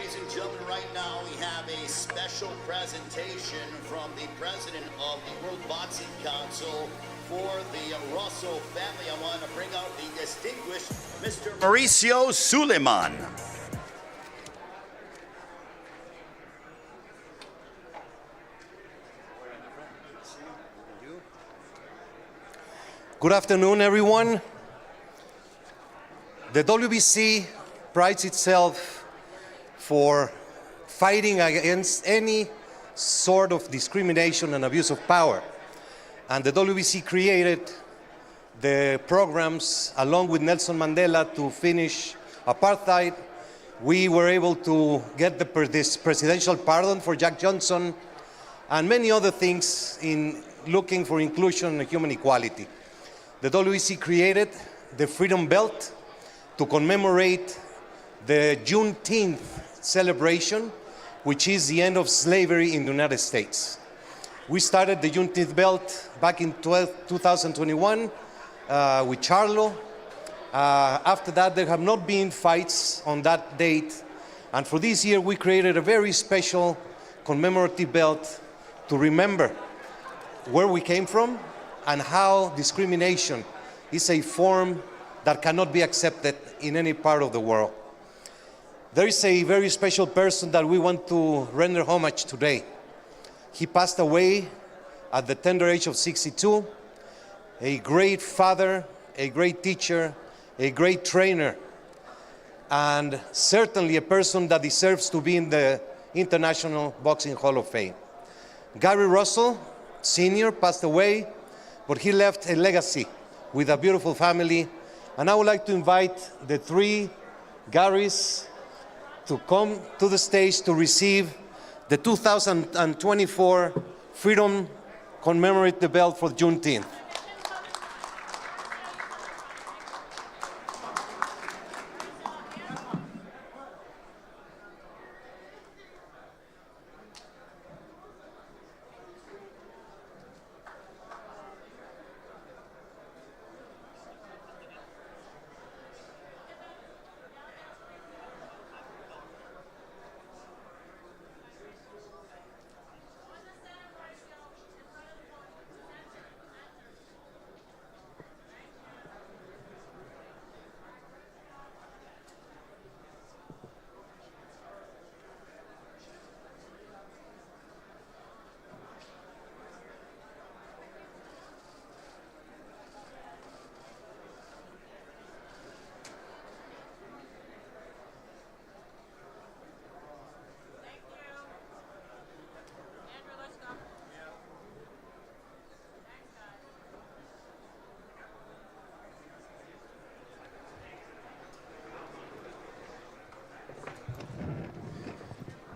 ladies and gentlemen, right now we have a special presentation from the president of the World Boxing Council for the Russell family. I want to bring out the distinguished Mr. Mauricio Suleiman. Good afternoon, everyone. The WBC prides itself for fighting against any sort of discrimination and abuse of power. And the WBC created the programs along with Nelson Mandela to finish apartheid. We were able to get this presidential pardon for Jack Johnson and many other things in looking for inclusion and human equality. The WBC created the Freedom Belt to commemorate the Juneteenth celebration, which is the end of slavery in the United States. We started the Juneteenth Belt back in 2021 with Charlo. After that, there have not been fights on that date. And for this year, we created a very special commemorative belt to remember where we came from and how discrimination is a form that cannot be accepted in any part of the world. There is a very special person that we want to render homage today. He passed away at the tender age of 62, a great father, a great teacher, a great trainer, and certainly a person that deserves to be in the International Boxing Hall of Fame. Gary Russell, Sr., passed away, but he left a legacy with a beautiful family. And I would like to invite the three Garys to come to the stage to receive the 2024 Freedom Commemorative Belt for Juneteenth.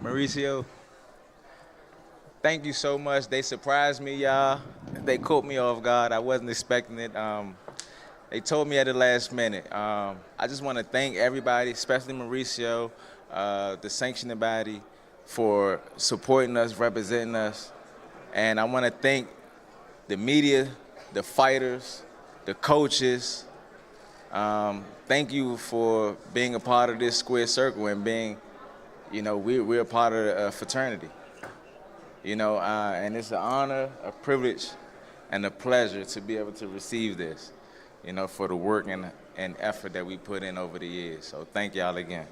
Mauricio, thank you so much. They surprised me, y'all. They caught me off guard. I wasn't expecting it. They told me at the last minute. I just want to thank everybody, especially Mauricio, the sanctioning body, for supporting us, representing us. And I want to thank the media, the fighters, the coaches. Thank you for being a part of this square circle and being, you know, we're a part of a fraternity, you know, and it's an honor, a privilege, and a pleasure to be able to receive this, you know, for the work and effort that we put in over the years. So thank y'all again.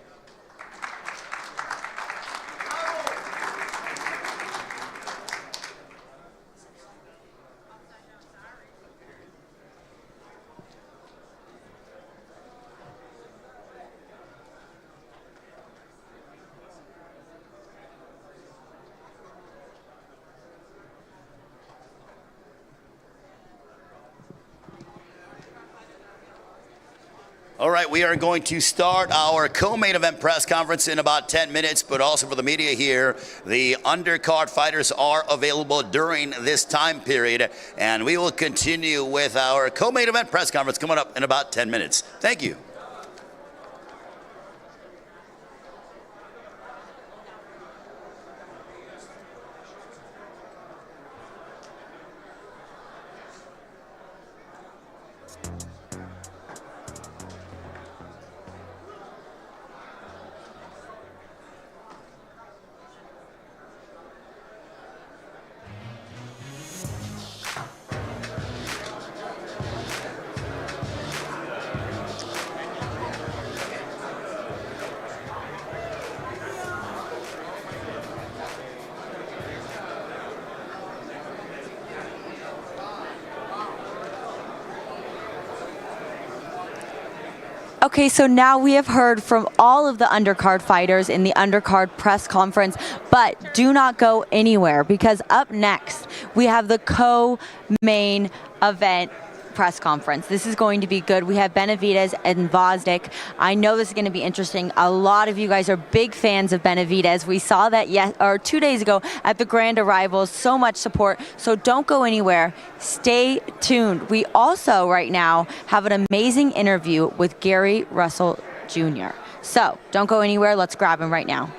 All right, we are going to start our co-main event press conference in about 10 minutes, but also for the media here, the undercard fighters are available during this time period, and we will continue with our co-main event press conference coming up in about 10 minutes. Thank you. Okay, so now we have heard from all of the undercard fighters in the undercard press conference, but do not go anywhere because up next we have the co-main event press conference. This is going to be good. We have Benavidez and Gvozdyk. I know this is going to be interesting. A lot of you guys are big fans of Benavidez. We saw that 2 days ago at the Grand Arrivals. So much support. So don't go anywhere. Stay tuned. We also right now have an amazing interview with Gary Russell Jr. So don't go anywhere. Let's grab him right now.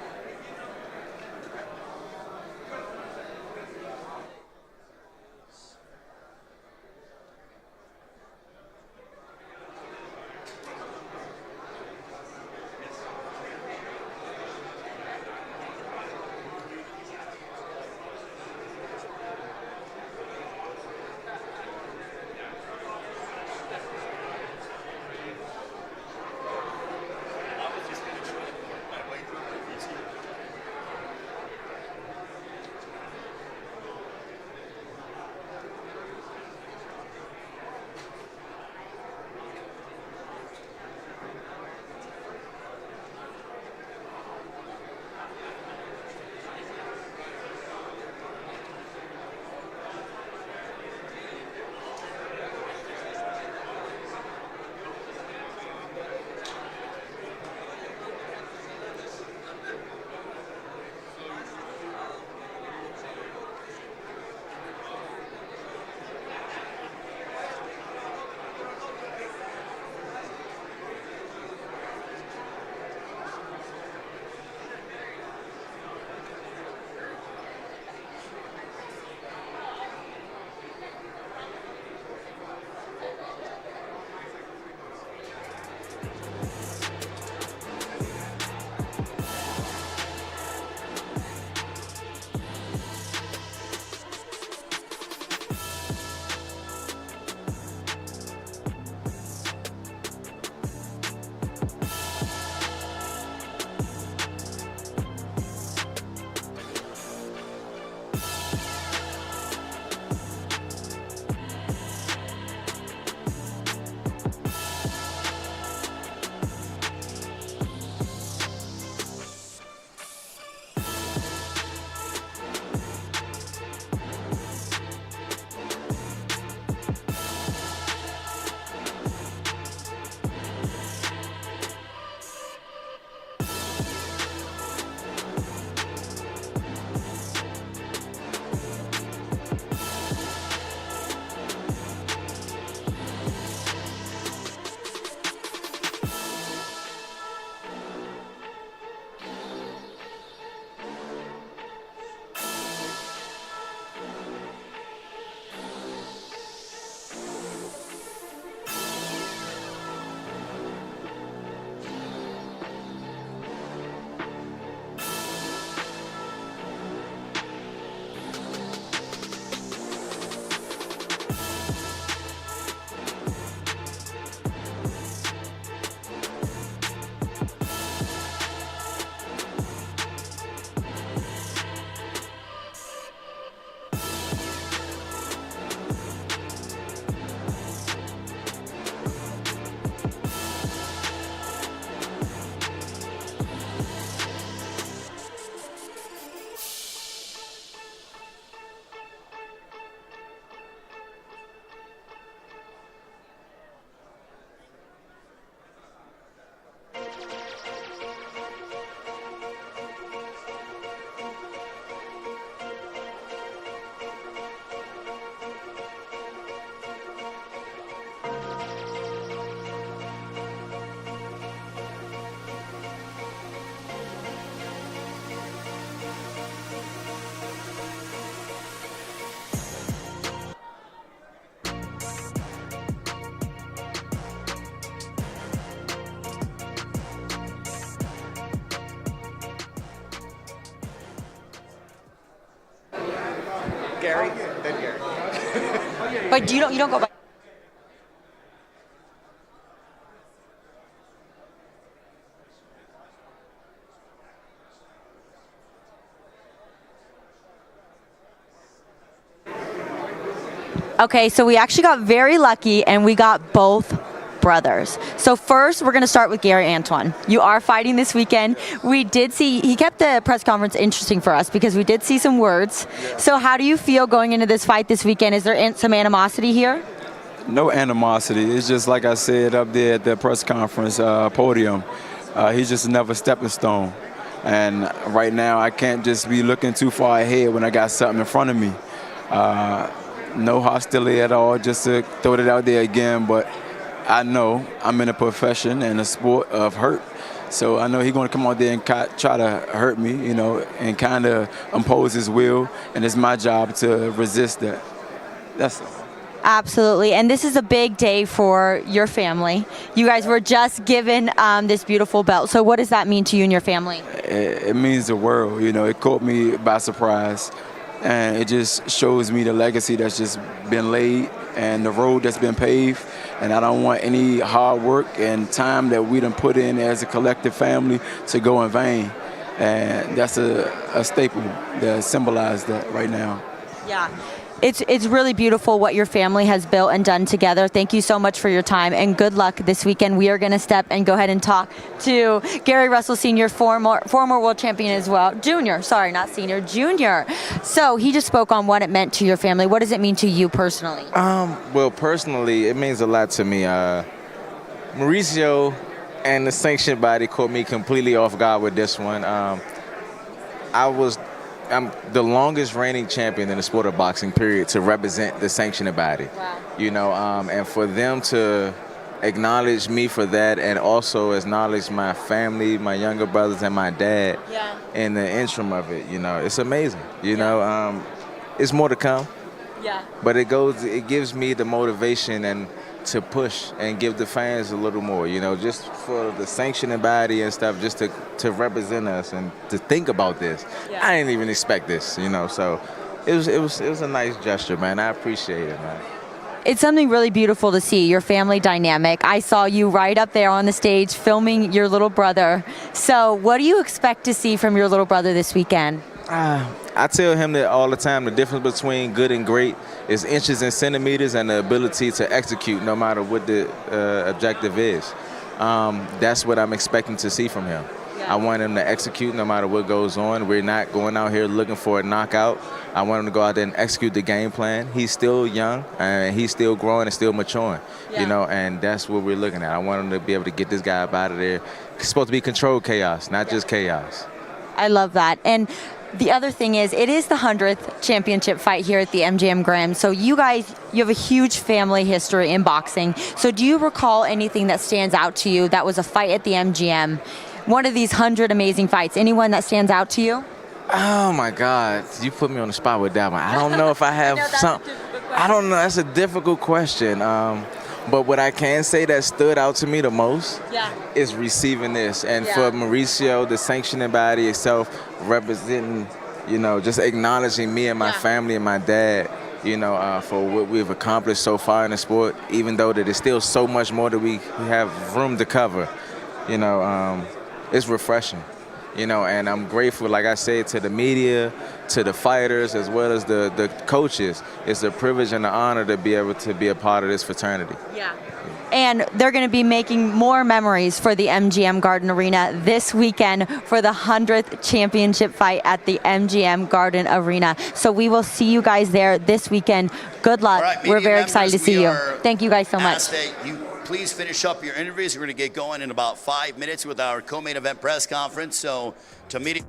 Gary, then Gary. But you don't go by. Okay, so we actually got very lucky and we got both brothers. So first, we're going to start with Gary Antoine. You are fighting this weekend. We did see, he kept the press conference interesting for us because we did see some words. Yeah. So how do you feel going into this fight this weekend? Is there some animosity here? No animosity. It's just like I said up there at the press conference podium. He's just another stepping stone. And right now, I can't just be looking too far ahead when I got something in front of me. No hostility at all, just to throw it out there again. But I know I'm in a profession and a sport of hurt. So I know he's going to come out there and try to hurt me, you know, and kind of impose his will. And it's my job to resist that. That's all. Absolutely, and this is a big day for your family. You guys were just given this beautiful belt. So what does that mean to you and your family? It means the world. You know, it caught me by surprise, and it just shows me the legacy that's just been laid and the road that's been paved. And I don't want any hard work and time that we done put in as a collective family to go in vain. And that's a staple that symbolizes that right now. Yeah. It's really beautiful what your family has built and done together. Thank you so much for your time, and good luck this weekend. We are going to step and go ahead and talk to Gary Russell Sr., former world champion as well. Junior, sorry, not senior, junior. So he just spoke on what it meant to your family. What does it mean to you personally? Well, personally, it means a lot to me. Mauricio and the sanctioned body caught me completely off guard with this one. I'm the longest reigning champion in the sport of boxing, period, to represent the sanctioning body. Wow. You know, and for them to acknowledge me for that and also acknowledge my family, my younger brothers, and my dad in the interim of it, you know, it's amazing. You know, it's more to come. Yeah. But it gives me the motivation and to push and give the fans a little more, you know, just for the sanctioning body and stuff, just to represent us and to think about this. Yeah. I didn't even expect this, you know, so it was a nice gesture, man. I appreciate it, man. It's something really beautiful to see, your family dynamic. I saw you right up there on the stage filming your little brother. So what do you expect to see from your little brother this weekend? I tell him that all the time, the difference between good and great is inches and centimeters and the ability to execute no matter what the objective is. That's what I'm expecting to see from him. Yeah. I want him to execute no matter what goes on. We're not going out here looking for a knockout. I want him to go out there and execute the game plan. He's still young, and he's still growing and still maturing, you know, and that's what we're looking at. I want him to be able to get this guy up out of there. It's supposed to be controlled chaos, not just chaos. I love that. And the other thing is, it is the 100th championship fight here at the MGM Grand. So you guys, you have a huge family history in boxing. So do you recall anything that stands out to you that was a fight at the MGM? One of these 100 amazing fights. Anyone that stands out to you? Oh my God, you put me on the spot with that one. I don't know if I have some. I don't know. That's a difficult question. But what I can say that stood out to me the most is receiving this. And for Mauricio, the sanctioning body itself, representing, you know, just acknowledging me and my family and my dad, you know, for what we've accomplished so far in the sport, even though that there's still so much more that we have room to cover, you know, it's refreshing. You know, and I'm grateful, like I said, to the media, to the fighters, as well as the coaches. It's a privilege and an honor to be able to be a part of this fraternity. Yeah. And they're going to be making more memories for the MGM Garden Arena this weekend for the 100th championship fight at the MGM Garden Arena. So we will see you guys there this weekend. Good luck. Right, we're very excited to see you. Thank you guys so much. Please finish up your interviews. We're going to get going in about 5 minutes with our co-main event press conference. So to meet.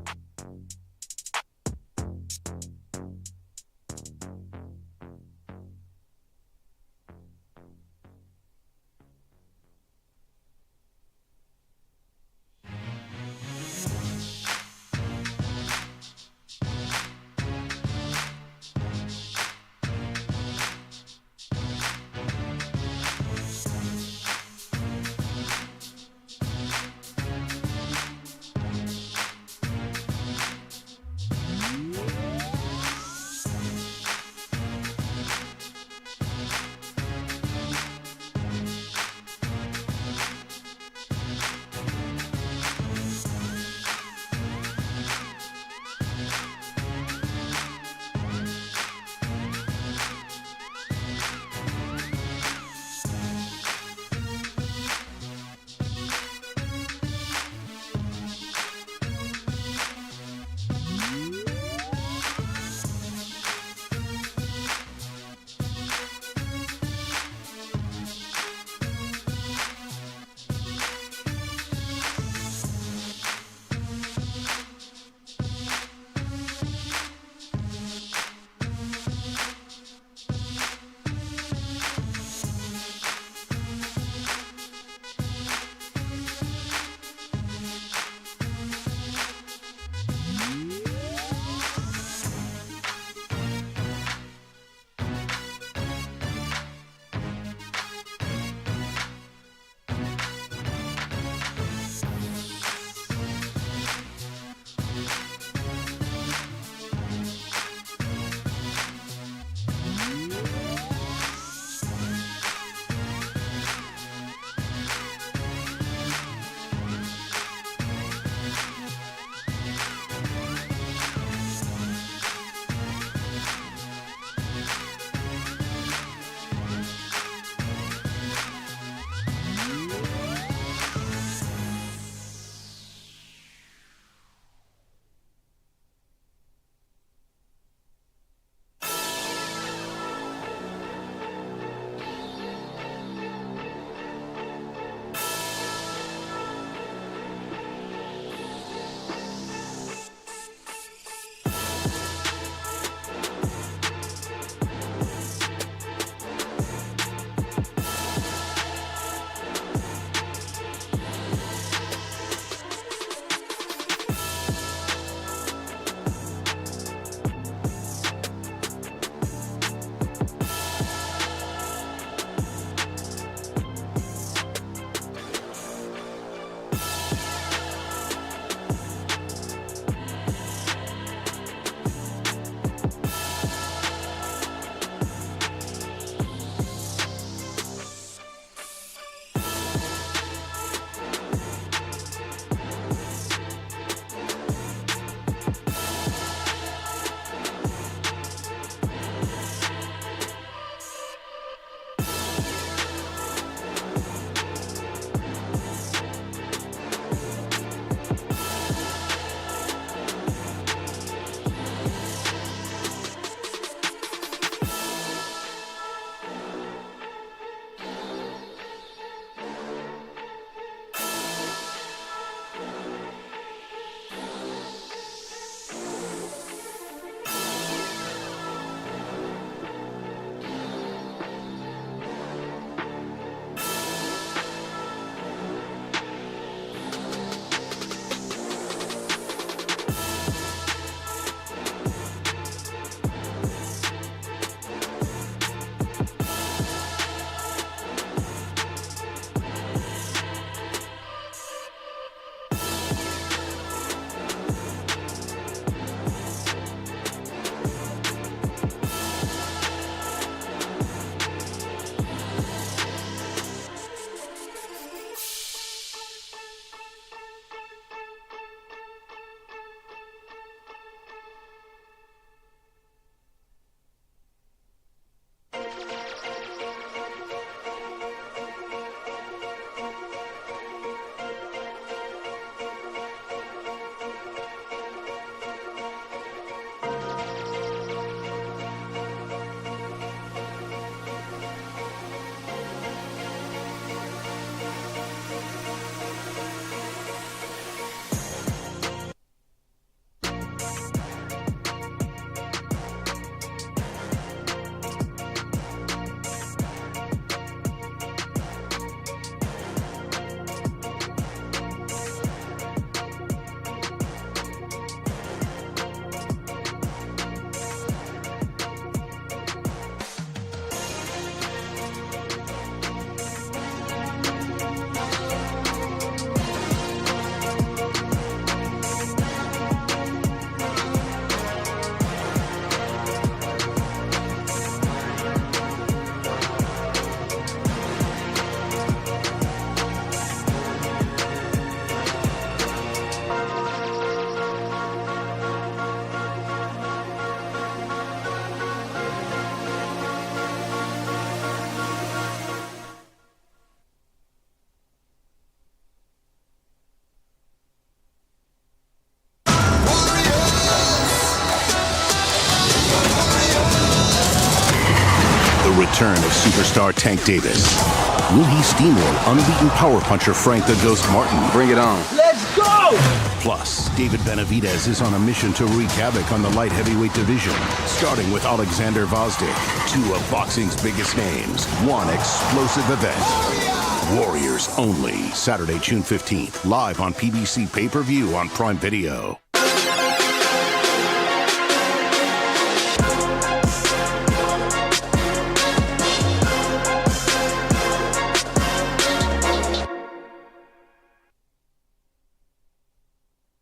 superstar Tank Davis? Will he steamroll unbeaten power puncher Frank the Ghost Martin? Bring it on. Let's go! Plus, David Benavidez is on a mission to wreak havoc on the light heavyweight division, starting with Oleksandr Gvozdyk, two of boxing's biggest names, one explosive event. Warriors only, Saturday, June 15th, live on PBC Pay-Per-View on Prime Video.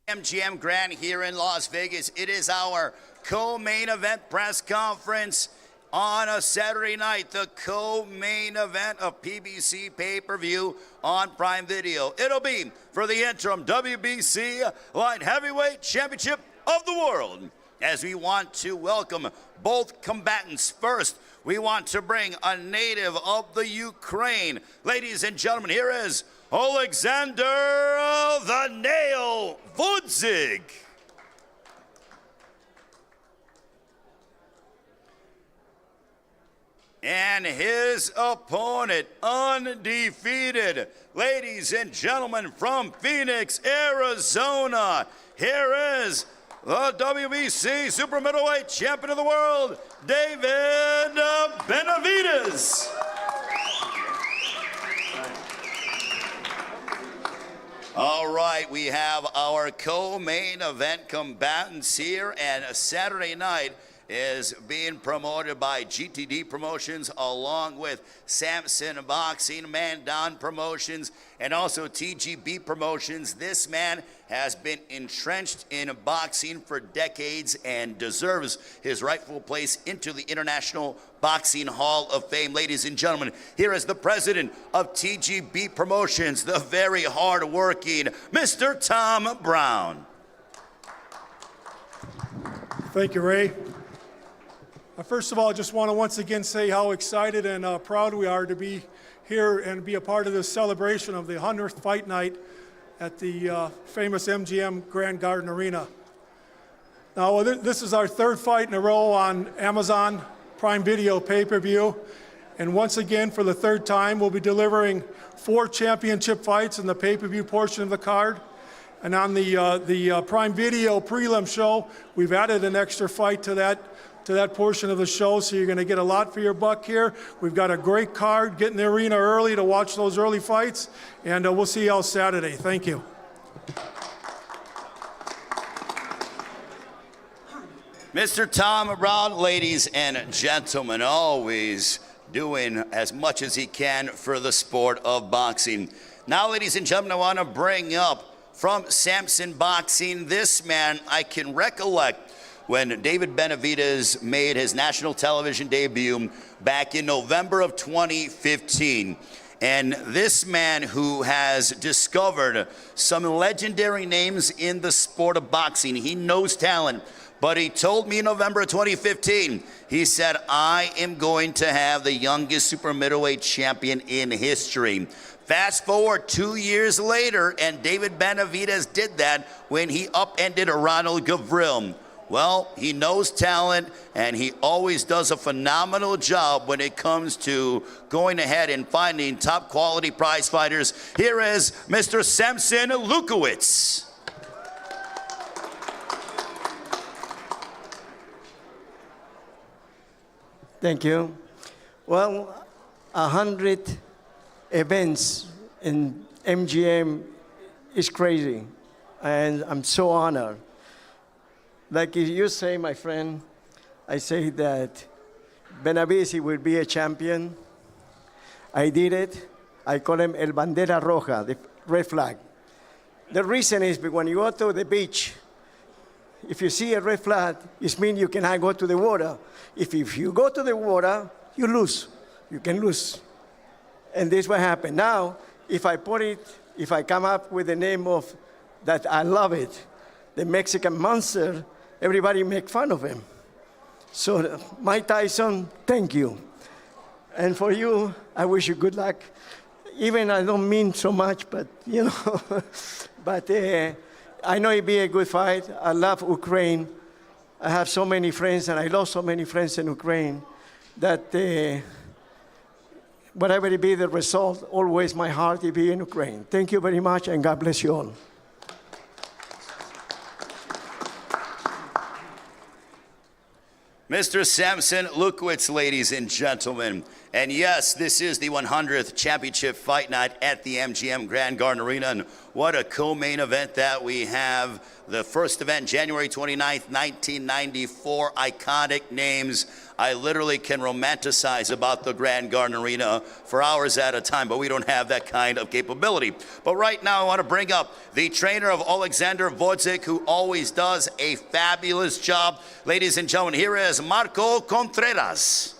MGM Grand here in Las Vegas. It is our co-main event press conference on a Saturday night, the co-main event of PBC Pay-Per-View on Prime Video. It'll be for the interim WBC Light Heavyweight Championship of the World. As we want to welcome both combatants. First, we want to bring a native of the Ukraine. Ladies and gentlemen, here is Oleksandr the Nail Gvozdyk. And his opponent, undefeated. Ladies and gentlemen, from Phoenix, Arizona, here is the WBC Super Middleweight Champion of the World, David Benavidez. All right, we have our co-main event combatants here, and Saturday night is being promoted by GTD Promotions along with Samson Boxing, Mandan Promotions, and also TGB Promotions. This man has been entrenched in boxing for decades and deserves his rightful place into the International Boxing Hall of Fame. Ladies and gentlemen, here is the president of TGB Promotions, the very hard-working Mr. Tom Brown. Thank you, Ray. First of all, I just want to once again say how excited and proud we are to be here and be a part of this celebration of the 100th fight night at the famous MGM Grand Garden Arena. Now, this is our third fight in a row on Amazon Prime Video Pay-Per-View. And once again, for the third time, we'll be delivering 4 championship fights in the pay-per-view portion of the card. And on the Prime Video prelim show, we've added an extra fight to that portion of the show, so you're going to get a lot for your buck here. We've got a great card. Get in the arena early to watch those early fights, and we'll see y'all Saturday. Thank you. Mr. Tom Brown, ladies and gentlemen, always doing as much as he can for the sport of boxing. Now, ladies and gentlemen, I want to bring up from Samson Boxing this man I can recollect when David Benavidez made his national television debut back in November of 2015. And this man who has discovered some legendary names in the sport of boxing, he knows talent, but he told me in November of 2015, he said, I am going to have the youngest super middleweight champion in history. Fast forward 2 years later, and David Benavidez did that when he upended Ronald Gavril. Well, he knows talent, and he always does a phenomenal job when it comes to going ahead and finding top quality prize fighters. Here is Mr. Samson Lukowitz. Thank you. Well, 100 events in MGM is crazy, and I'm so honored. Like you say, my friend, I say that Benavidez will be a champion. I did it. I call him El Bandera Roja, the red flag. The reason is because when you go to the beach, if you see a red flag, it means you cannot go to the water. If you go to the water, you lose. You can lose. And this is what happened. Now, if I come up with the name of that, I love it, the Mexican Monster, everybody make fun of him. So, Mike Tyson, thank you. And for you, I wish you good luck. Even I don't mean so much, but, you know, but I know it'll be a good fight. I love Ukraine. I have so many friends, and I lost so many friends in Ukraine, that whatever it be the result, always my heart will be in Ukraine. Thank you very much, and God bless you all. Mr. Samson Lukowicz, ladies and gentlemen. And yes, this is the 100th championship fight night at the MGM Grand Garden Arena. And what a co-main event that we have. The first event, January 29th, 1994. Iconic names. I literally can romanticize about the Grand Garden Arena for hours at a time, but we don't have that kind of capability. But right now, I want to bring up the trainer of Oleksandr Gvozdyk, who always does a fabulous job. Ladies and gentlemen, here is Marco Contreras.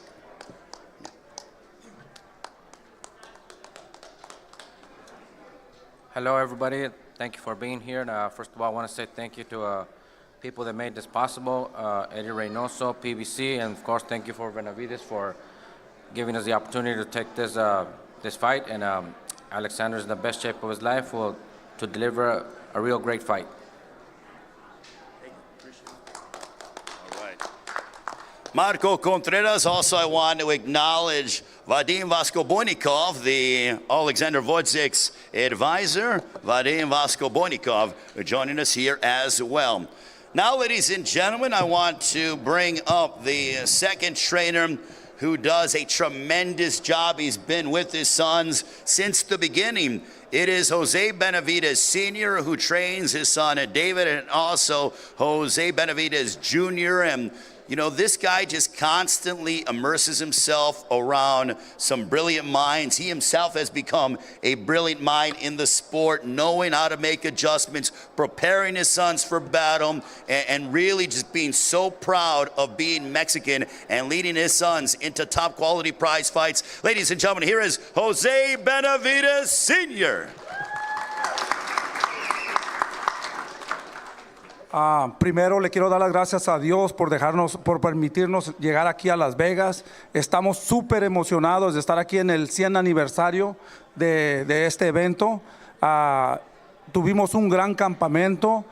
Hello, everybody. Thank you for being here. First of all, I want to say thank you to people that made this possible, Eddie Reynoso, PBC, and of course, thank you for Benavidez for giving us the opportunity to take this fight. And Oleksandr is in the best shape of his life to deliver a real great fight. All right. Marco Contreras. Also, I want to acknowledge Vadim Voskobonikov, the Oleksandr Gvozdyk's advisor. Vadim Voskobonikov joining us here as well. Now, ladies and gentlemen, I want to bring up the second trainer who does a tremendous job. He's been with his sons since the beginning. It is Jose Benavidez Sr. who trains his son David, and also Jose Benavidez Jr. And you know, this guy just constantly immerses himself around some brilliant minds. He himself has become a brilliant mind in the sport, knowing how to make adjustments, preparing his sons for battle, and really just being so proud of being Mexican and leading his sons into top quality prize fights. Ladies and gentlemen, here is Jose Benavidez Sr. Primero le quiero dar las gracias a Dios por permitirnos llegar aquí a Las Vegas. Estamos súper emocionados de estar aquí en el 100 aniversario de este evento. Tuvimos un gran campamento.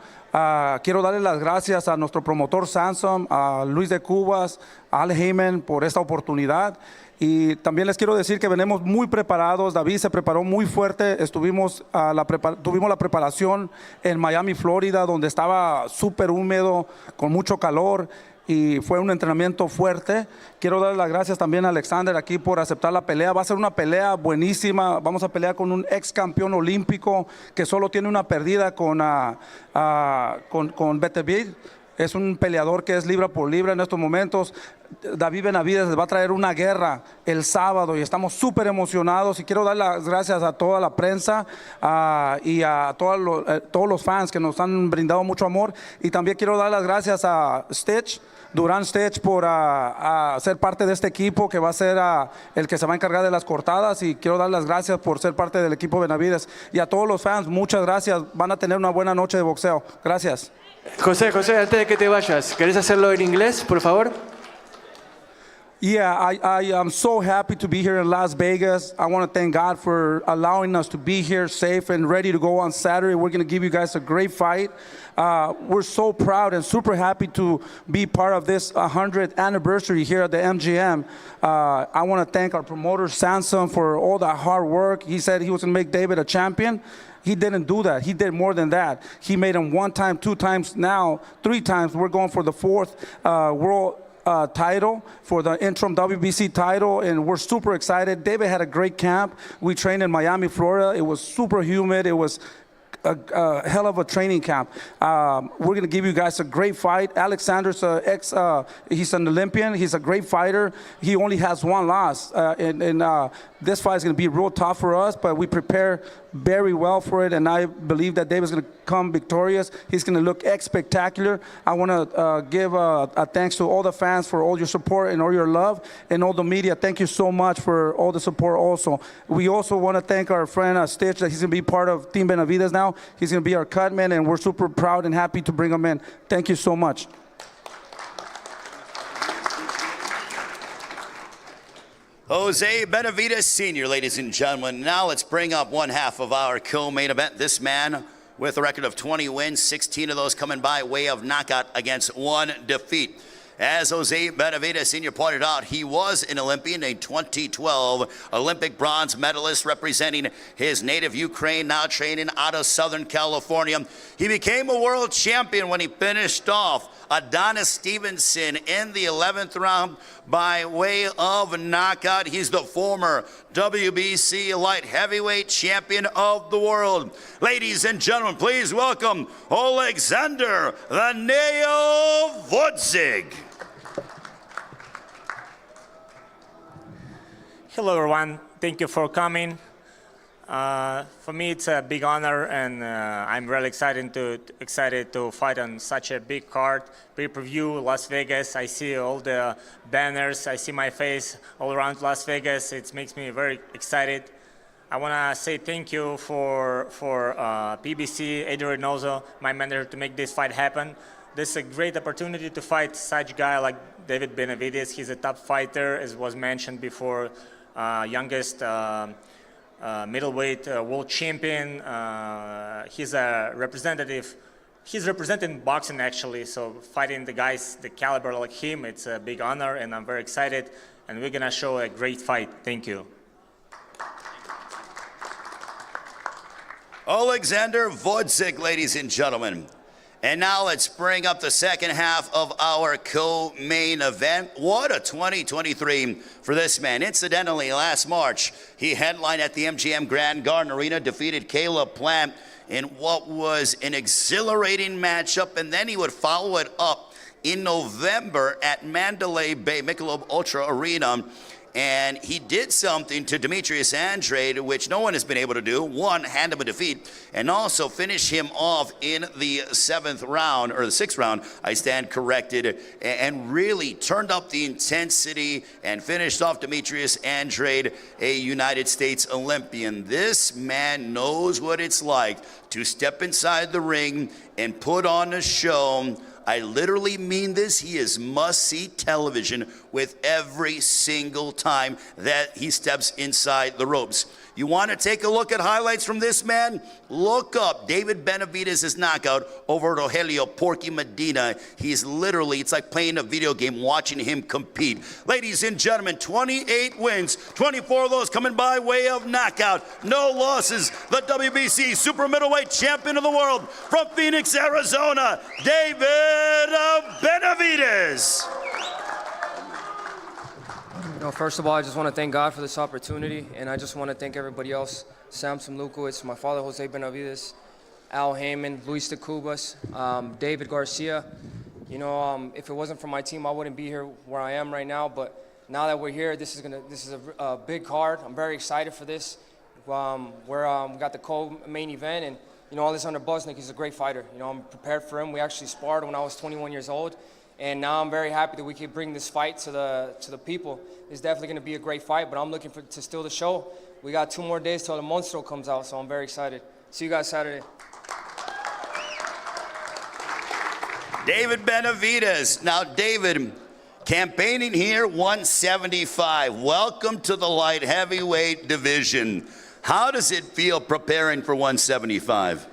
Quiero darle las gracias a nuestro promotor Samson, a Luis de Cubas, a Al Heyman por esta oportunidad. Y también les quiero decir que venimos muy preparados. David se preparó muy fuerte. Tuvimos la preparación en Miami, Florida, donde estaba súper húmedo, con mucho calor, y fue un entrenamiento fuerte. Quiero dar las gracias también a Alexander aquí por aceptar la pelea. Va a ser una pelea buenísima. Vamos a pelear con un ex campeón olímpico que solo tiene una perdida con Benavidez. Es un peleador que es libra por libra en estos momentos. David Benavidez va a traer una guerra el sábado y estamos súper emocionados. Y quiero dar las gracias a toda la prensa y a todos los fans que nos han brindado mucho amor. Y también quiero dar las gracias a Durán Stitch, por ser parte de este equipo que va a ser el que se va a encargar de las cortadas. Y quiero dar las gracias por ser parte del equipo Benavidez. Y a todos los fans, muchas gracias. Van a tener una buena noche de boxeo. Gracias. José, antes de que te vayas, ¿querés hacerlo en inglés, por favor? Yeah, I am so happy to be here in Las Vegas. I want to thank God for allowing us to be here safe and ready to go on Saturday. We're going to give you guys a great fight. We're so proud and super happy to be part of this 100th anniversary here at the MGM. I want to thank our promoter, Samson, for all that hard work. He said he was going to make David a champion. He didn't do that. He did more than that. He made him 1 time, 2 times, now 3 times. We're going for the 4th world title, for the interim WBC title, and we're super excited. David had a great camp. We trained in Miami, Florida. It was super humid. It was a hell of a training camp. We're going to give you guys a great fight. Alexander's he's an Olympian. He's a great fighter. He only has 1 loss. This fight is going to be real tough for us, but we prepare very well for it, and I believe that David's going to come victorious. He's going to look spectacular. I want to give a thanks to all the fans for all your support and all your love, and all the media. Thank you so much for all the support also. We also want to thank our friend Stitch, that he's going to be part of Team Benavidez now. He's going to be our cutman, and we're super proud and happy to bring him in. Thank you so much. Jose Benavidez Sr., ladies and gentlemen. Now let's bring up one half of our co-main event. This man with a record of 20 wins, 16 of those coming by way of knockout against 1 defeat. As Jose Benavidez Sr. pointed out, he was an Olympian, a 2012 Olympic bronze medalist representing his native Ukraine, now training out of Southern California. He became a world champion when he finished off Adonis Stevenson in the 11th round by way of knockout. He's the former WBC light heavyweight champion of the world. Ladies and gentlemen, please welcome Oleksandr the Nail Gvozdyk. Hello everyone, thank you for coming. For me it's a big honor, and I'm really excited to fight on such a big card. Pay-per-view, Las Vegas. I see all the banners, I see my face all around Las Vegas. It makes me very excited. I want to say thank you for PBC, Eddie Reynoso, my manager, to make this fight happen. This is a great opportunity to fight such a guy like David Benavidez. He's a top fighter, as was mentioned before, youngest middleweight world champion. He's a representative. He's representing boxing actually, so fighting the guys the caliber like him, it's a big honor, and I'm very excited, and we're gonna show a great fight. Thank you. Oleksandr Gvozdyk, ladies and gentlemen. And now let's bring up the second half of our co-main event. What a 2023 for this man. Incidentally, last March, he headlined at the MGM Grand Garden Arena, defeated Caleb Plant in what was an exhilarating matchup, and then he would follow it up in November at Mandalay Bay Michelob Ultra Arena. And he did something to Demetrius Andrade, which no one has been able to do. One, hand him a defeat, and also finish him off in the 7th round, or the 6th round, I stand corrected, and really turned up the intensity and finished off Demetrius Andrade, a United States Olympian. This man knows what it's like to step inside the ring and put on a show. I literally mean this. He is must-see television with every single time that he steps inside the ropes. You want to take a look at highlights from this man? Look up David Benavidez' knockout over Rogelio Porky Medina. He's literally, it's like playing a video game watching him compete. Ladies and gentlemen, 28 wins, 24 of those coming by way of knockout. No losses. The WBC super middleweight champion of the world from Phoenix, Arizona, David Benavidez. First of all, I just want to thank God for this opportunity, and I just want to thank everybody else. Samson Lukowitz, my father, Jose Benavidez, Al Heyman, Luis de Cubas, David Garcia. If it wasn't for my team, I wouldn't be here where I am right now. But now that we're here, this is a big card. I'm very excited for this. We got the co-main event, and Oleksandr Gvozdyk, he's a great fighter. I'm prepared for him. We actually sparred when I was 21 years old. And now I'm very happy that we can bring this fight to the people. It's definitely going to be a great fight, but I'm looking to steal the show. We got 2 more days till the Monstro comes out, so I'm very excited. See you guys Saturday. David Benavidez. Now, David, campaigning here, 175. Welcome to the light heavyweight division. How does it feel preparing for 175?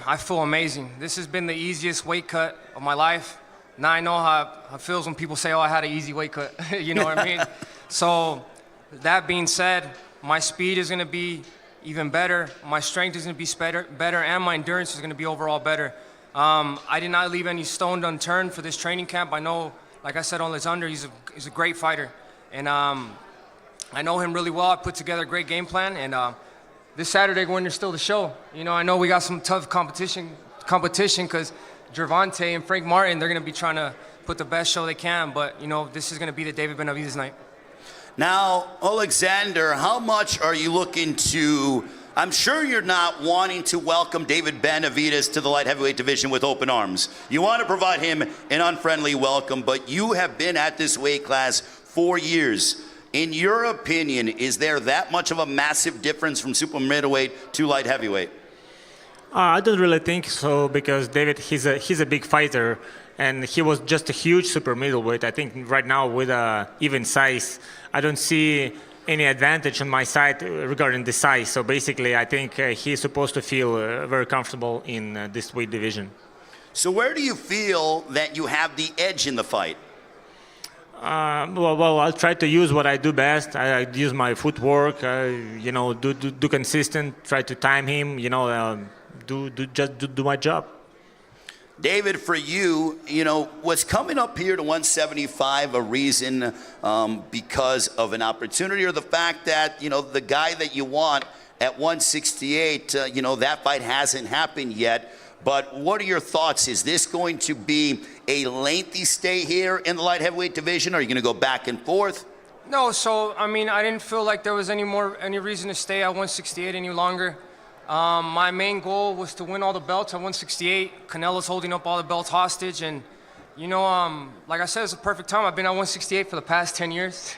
I feel amazing. This has been the easiest weight cut of my life. Now I know how it feels when people say, oh, I had an easy weight cut. You know what I mean? So that being said, my speed is going to be even better. My strength is going to be better, and my endurance is going to be overall better. I did not leave any stone unturned for this training camp. I know, like I said, Oleksandr, he's a great fighter. And I know him really well. I put together a great game plan. And this Saturday, when there's still the show, I know we got some tough competition because Gervonta and Frank Martin, they're going to be trying to put the best show they can, but, this is going to be the David Benavidez night. Now, Oleksandr, how much are you looking to, I'm sure you're not wanting to welcome David Benavidez to the light heavyweight division with open arms. You want to provide him an unfriendly welcome, but you have been at this weight class 4 years. In your opinion, is there that much of a massive difference from super middleweight to light heavyweight? I don't really think so, because David, he's a big fighter, and he was just a huge super middleweight. I think right now with even size, I don't see any advantage on my side regarding the size. So basically, I think he's supposed to feel very comfortable in this weight division. So where do you feel that you have the edge in the fight? Well, I'll try to use what I do best. I use my footwork, do consistent, try to time him, do my job. David, for you, was coming up here to 175 a reason because of an opportunity, or the fact that, the guy that you want at 168, that fight hasn't happened yet? But what are your thoughts? Is this going to be a lengthy stay here in the light heavyweight division? Are you going to go back and forth? No, I didn't feel like there was any reason to stay at 168 any longer. My main goal was to win all the belts at 168. Canelo's holding up all the belts hostage, and like I said, it's a perfect time. I've been at 168 for the past 10 years,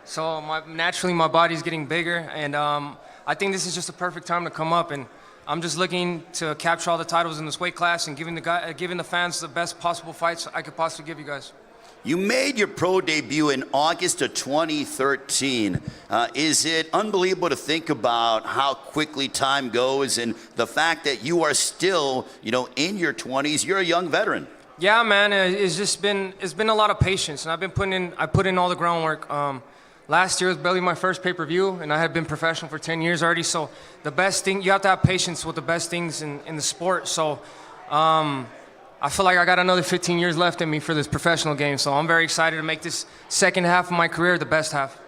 so naturally my body's getting bigger, and I think this is just a perfect time to come up, and I'm just looking to capture all the titles in this weight class and giving the fans the best possible fights I could possibly give you guys. You made your pro debut in August of 2013. Is it unbelievable to think about how quickly time goes and the fact that you are still, in your 20s? You're a young veteran. Yeah, man. It's been a lot of patience, and I put in all the groundwork. Last year was barely my first pay-per-view, and I had been professional for 10 years already. So the best thing, you have to have patience with the best things in the sport. So I feel like I got another 15 years left in me for this professional game. So I'm very excited to make this second half of my career the best half.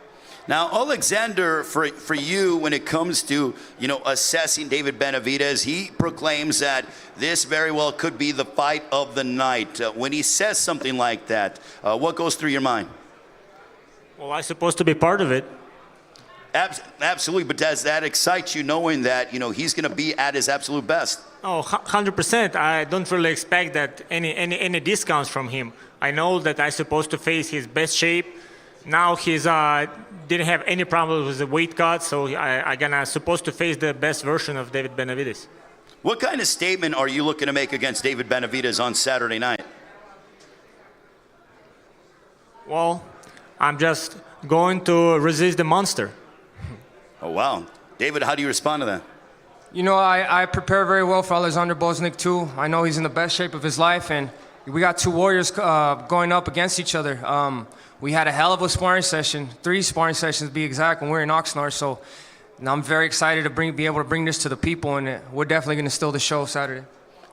Now, Oleksandr, for you, when it comes to, assessing David Benavidez, he proclaims that this very well could be the fight of the night. When he says something like that, what goes through your mind? Well, I'm supposed to be part of it. Absolutely, but does that excite you, knowing that, he's going to be at his absolute best? Oh, 100%. I don't really expect that any discounts from him. I know that I'm supposed to face his best shape. Now he's didn't have any problems with the weight cut, so I'm supposed to face the best version of David Benavidez. What kind of statement are you looking to make against David Benavidez on Saturday night? Well, I'm just going to resist the monster. Oh, wow. David, how do you respond to that? I prepare very well for Alexander Gvozdyk too. I know he's in the best shape of his life, and we got two warriors going up against each other. We had a hell of a sparring session, 3 sparring sessions to be exact, when we were in Oxnard. So I'm very excited to be able to bring this to the people, and we're definitely going to steal the show Saturday.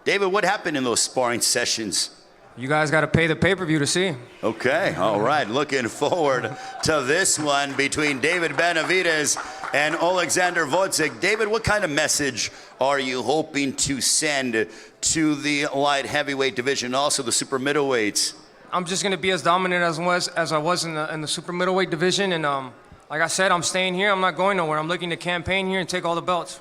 David, what happened in those sparring sessions? You guys got to pay the pay-per-view to see. Okay, all right. Looking forward to this one between David Benavidez and Oleksandr Gvozdyk. David, what kind of message are you hoping to send to the light heavyweight division, also the super middleweights? I'm just going to be as dominant as I was in the super middleweight division. And like I said, I'm staying here. I'm not going nowhere. I'm looking to campaign here and take all the belts.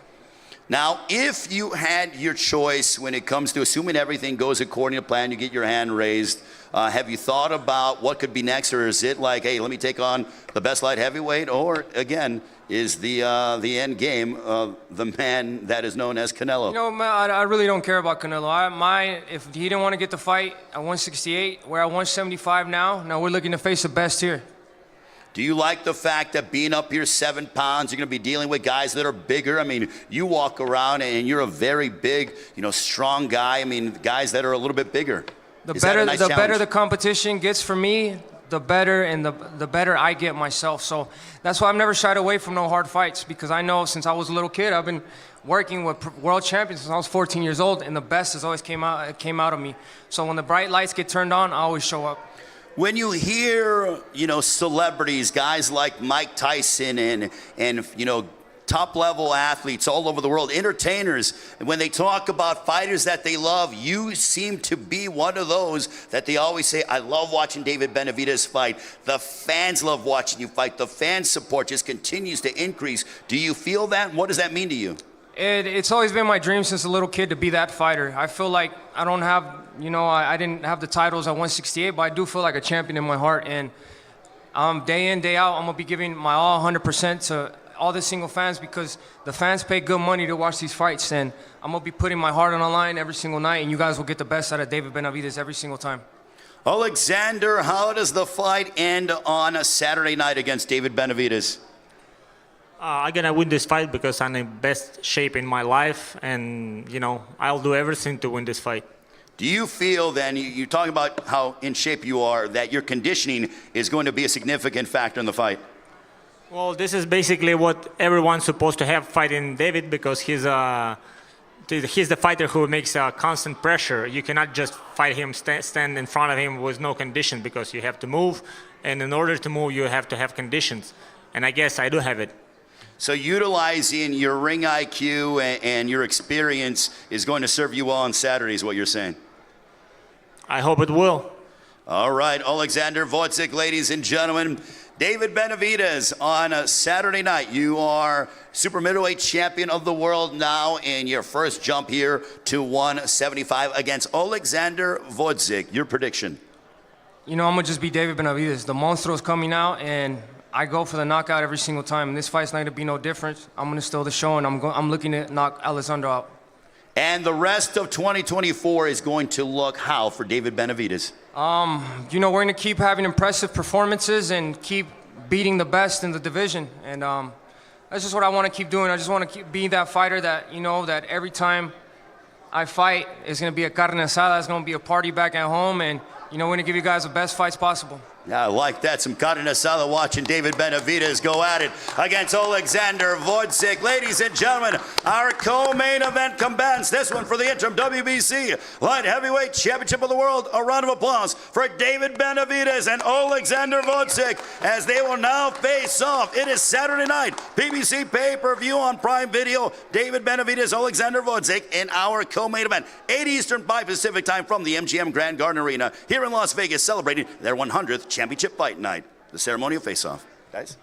Now, if you had your choice when it comes to assuming everything goes according to plan, you get your hand raised, have you thought about what could be next? Or is it like, hey, let me take on the best light heavyweight? Or, again, is the end game the man that is known as Canelo? Man, I really don't care about Canelo. If he didn't want to get the fight at 168, we're at 175 now. Now we're looking to face the best here. Do you like the fact that being up here 7 pounds, you're going to be dealing with guys that are bigger? I mean, you walk around and you're a very big, strong guy. I mean, guys that are a little bit bigger. The better the competition gets for me, the better, and the better I get myself. So that's why I've never shied away from no hard fights, because I know since I was a little kid, I've been working with world champions since I was 14 years old, and the best has always came out of me. So when the bright lights get turned on, I always show up. When you hear, celebrities, guys like Mike Tyson and top-level athletes all over the world, entertainers, and when they talk about fighters that they love, you seem to be one of those that they always say, I love watching David Benavidez fight. The fans love watching you fight. The fan support just continues to increase. Do you feel that? What does that mean to you? It's always been my dream since a little kid to be that fighter. I feel like I don't have, I didn't have the titles at 168, but I do feel like a champion in my heart. And day in, day out, I'm going to be giving my all 100% to all the single fans, because the fans pay good money to watch these fights. And I'm going to be putting my heart on the line every single night, and you guys will get the best out of David Benavidez every single time. Oleksandr, how does the fight end on a Saturday night against David Benavidez? I'm going to win this fight because I'm in best shape in my life, and, I'll do everything to win this fight. Do you feel then, you're talking about how in shape you are, that your conditioning is going to be a significant factor in the fight? Well, this is basically what everyone's supposed to have fighting David, because he's the fighter who makes constant pressure. You cannot just fight him, stand in front of him with no condition, because you have to move, and in order to move, you have to have conditions. And I guess I do have it. So utilizing your ring IQ and your experience is going to serve you well on Saturday, is what you're saying? I hope it will. All right, Oleksandr Gvozdyk, ladies and gentlemen. David Benavidez on a Saturday night. You are super middleweight champion of the world now in your first jump here to 175 against Oleksandr Gvozdyk. Your prediction? You know, I'm going to just be David Benavidez. The Monstro's coming out, and I go for the knockout every single time. And this fight's not going to be no different. I'm going to steal the show, and I'm looking to knock Oleksandr out. And the rest of 2024 is going to look how for David Benavidez? You know, we're going to keep having impressive performances and keep beating the best in the division. And that's just what I want to keep doing. I just want to keep being that fighter that, you know, that every time I fight, it's going to be a carne asada, it's going to be a party back at home, and, you know, we're going to give you guys the best fights possible. Yeah, I like that. Some carne asada watching David Benavidez go at it against Oleksandr Gvozdyk. Ladies and gentlemen, our co-main event combatants. This one for the interim WBC Light Heavyweight Championship of the World. A round of applause for David Benavidez and Oleksandr Gvozdyk as they will now face off. It is Saturday night, PBC Pay-Per-View on Prime Video. David Benavidez, Oleksandr Gvozdyk in our co-main event. 8 Eastern, 5 Pacific time from the MGM Grand Garden Arena here in Las Vegas, celebrating their 100th championship fight night, the ceremonial face-off. Guys?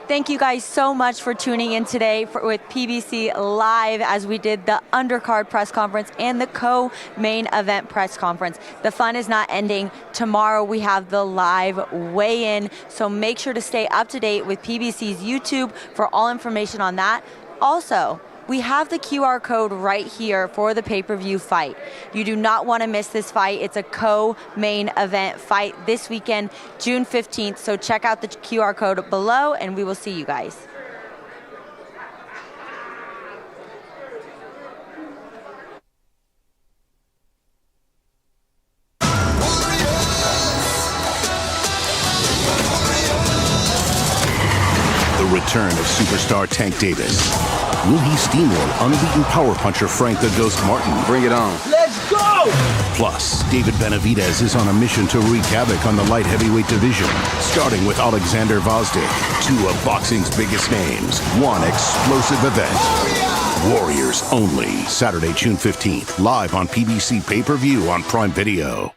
Thank you guys so much for tuning in today with PBC Live as we did the undercard press conference and the co-main event press conference. The fun is not ending. Tomorrow we have the live weigh-in, so make sure to stay up to date with PBC's YouTube for all information on that. Also, we have the QR code right here for the pay-per-view fight. You do not want to miss this fight. It's a co-main event fight this weekend, June 15th. So check out the QR code below and we will see you guys. The return of superstar Tank Davis. Will he steamroll unbeaten power puncher Frank the Ghost Martin? Bring it on. Let's go! Plus, David Benavidez is on a mission to wreak havoc on the light heavyweight division, starting with Oleksandr Gvozdyk, two of boxing's biggest names, one explosive event. Warriors only, Saturday, June 15th, live on PBC Pay-Per-View on Prime Video.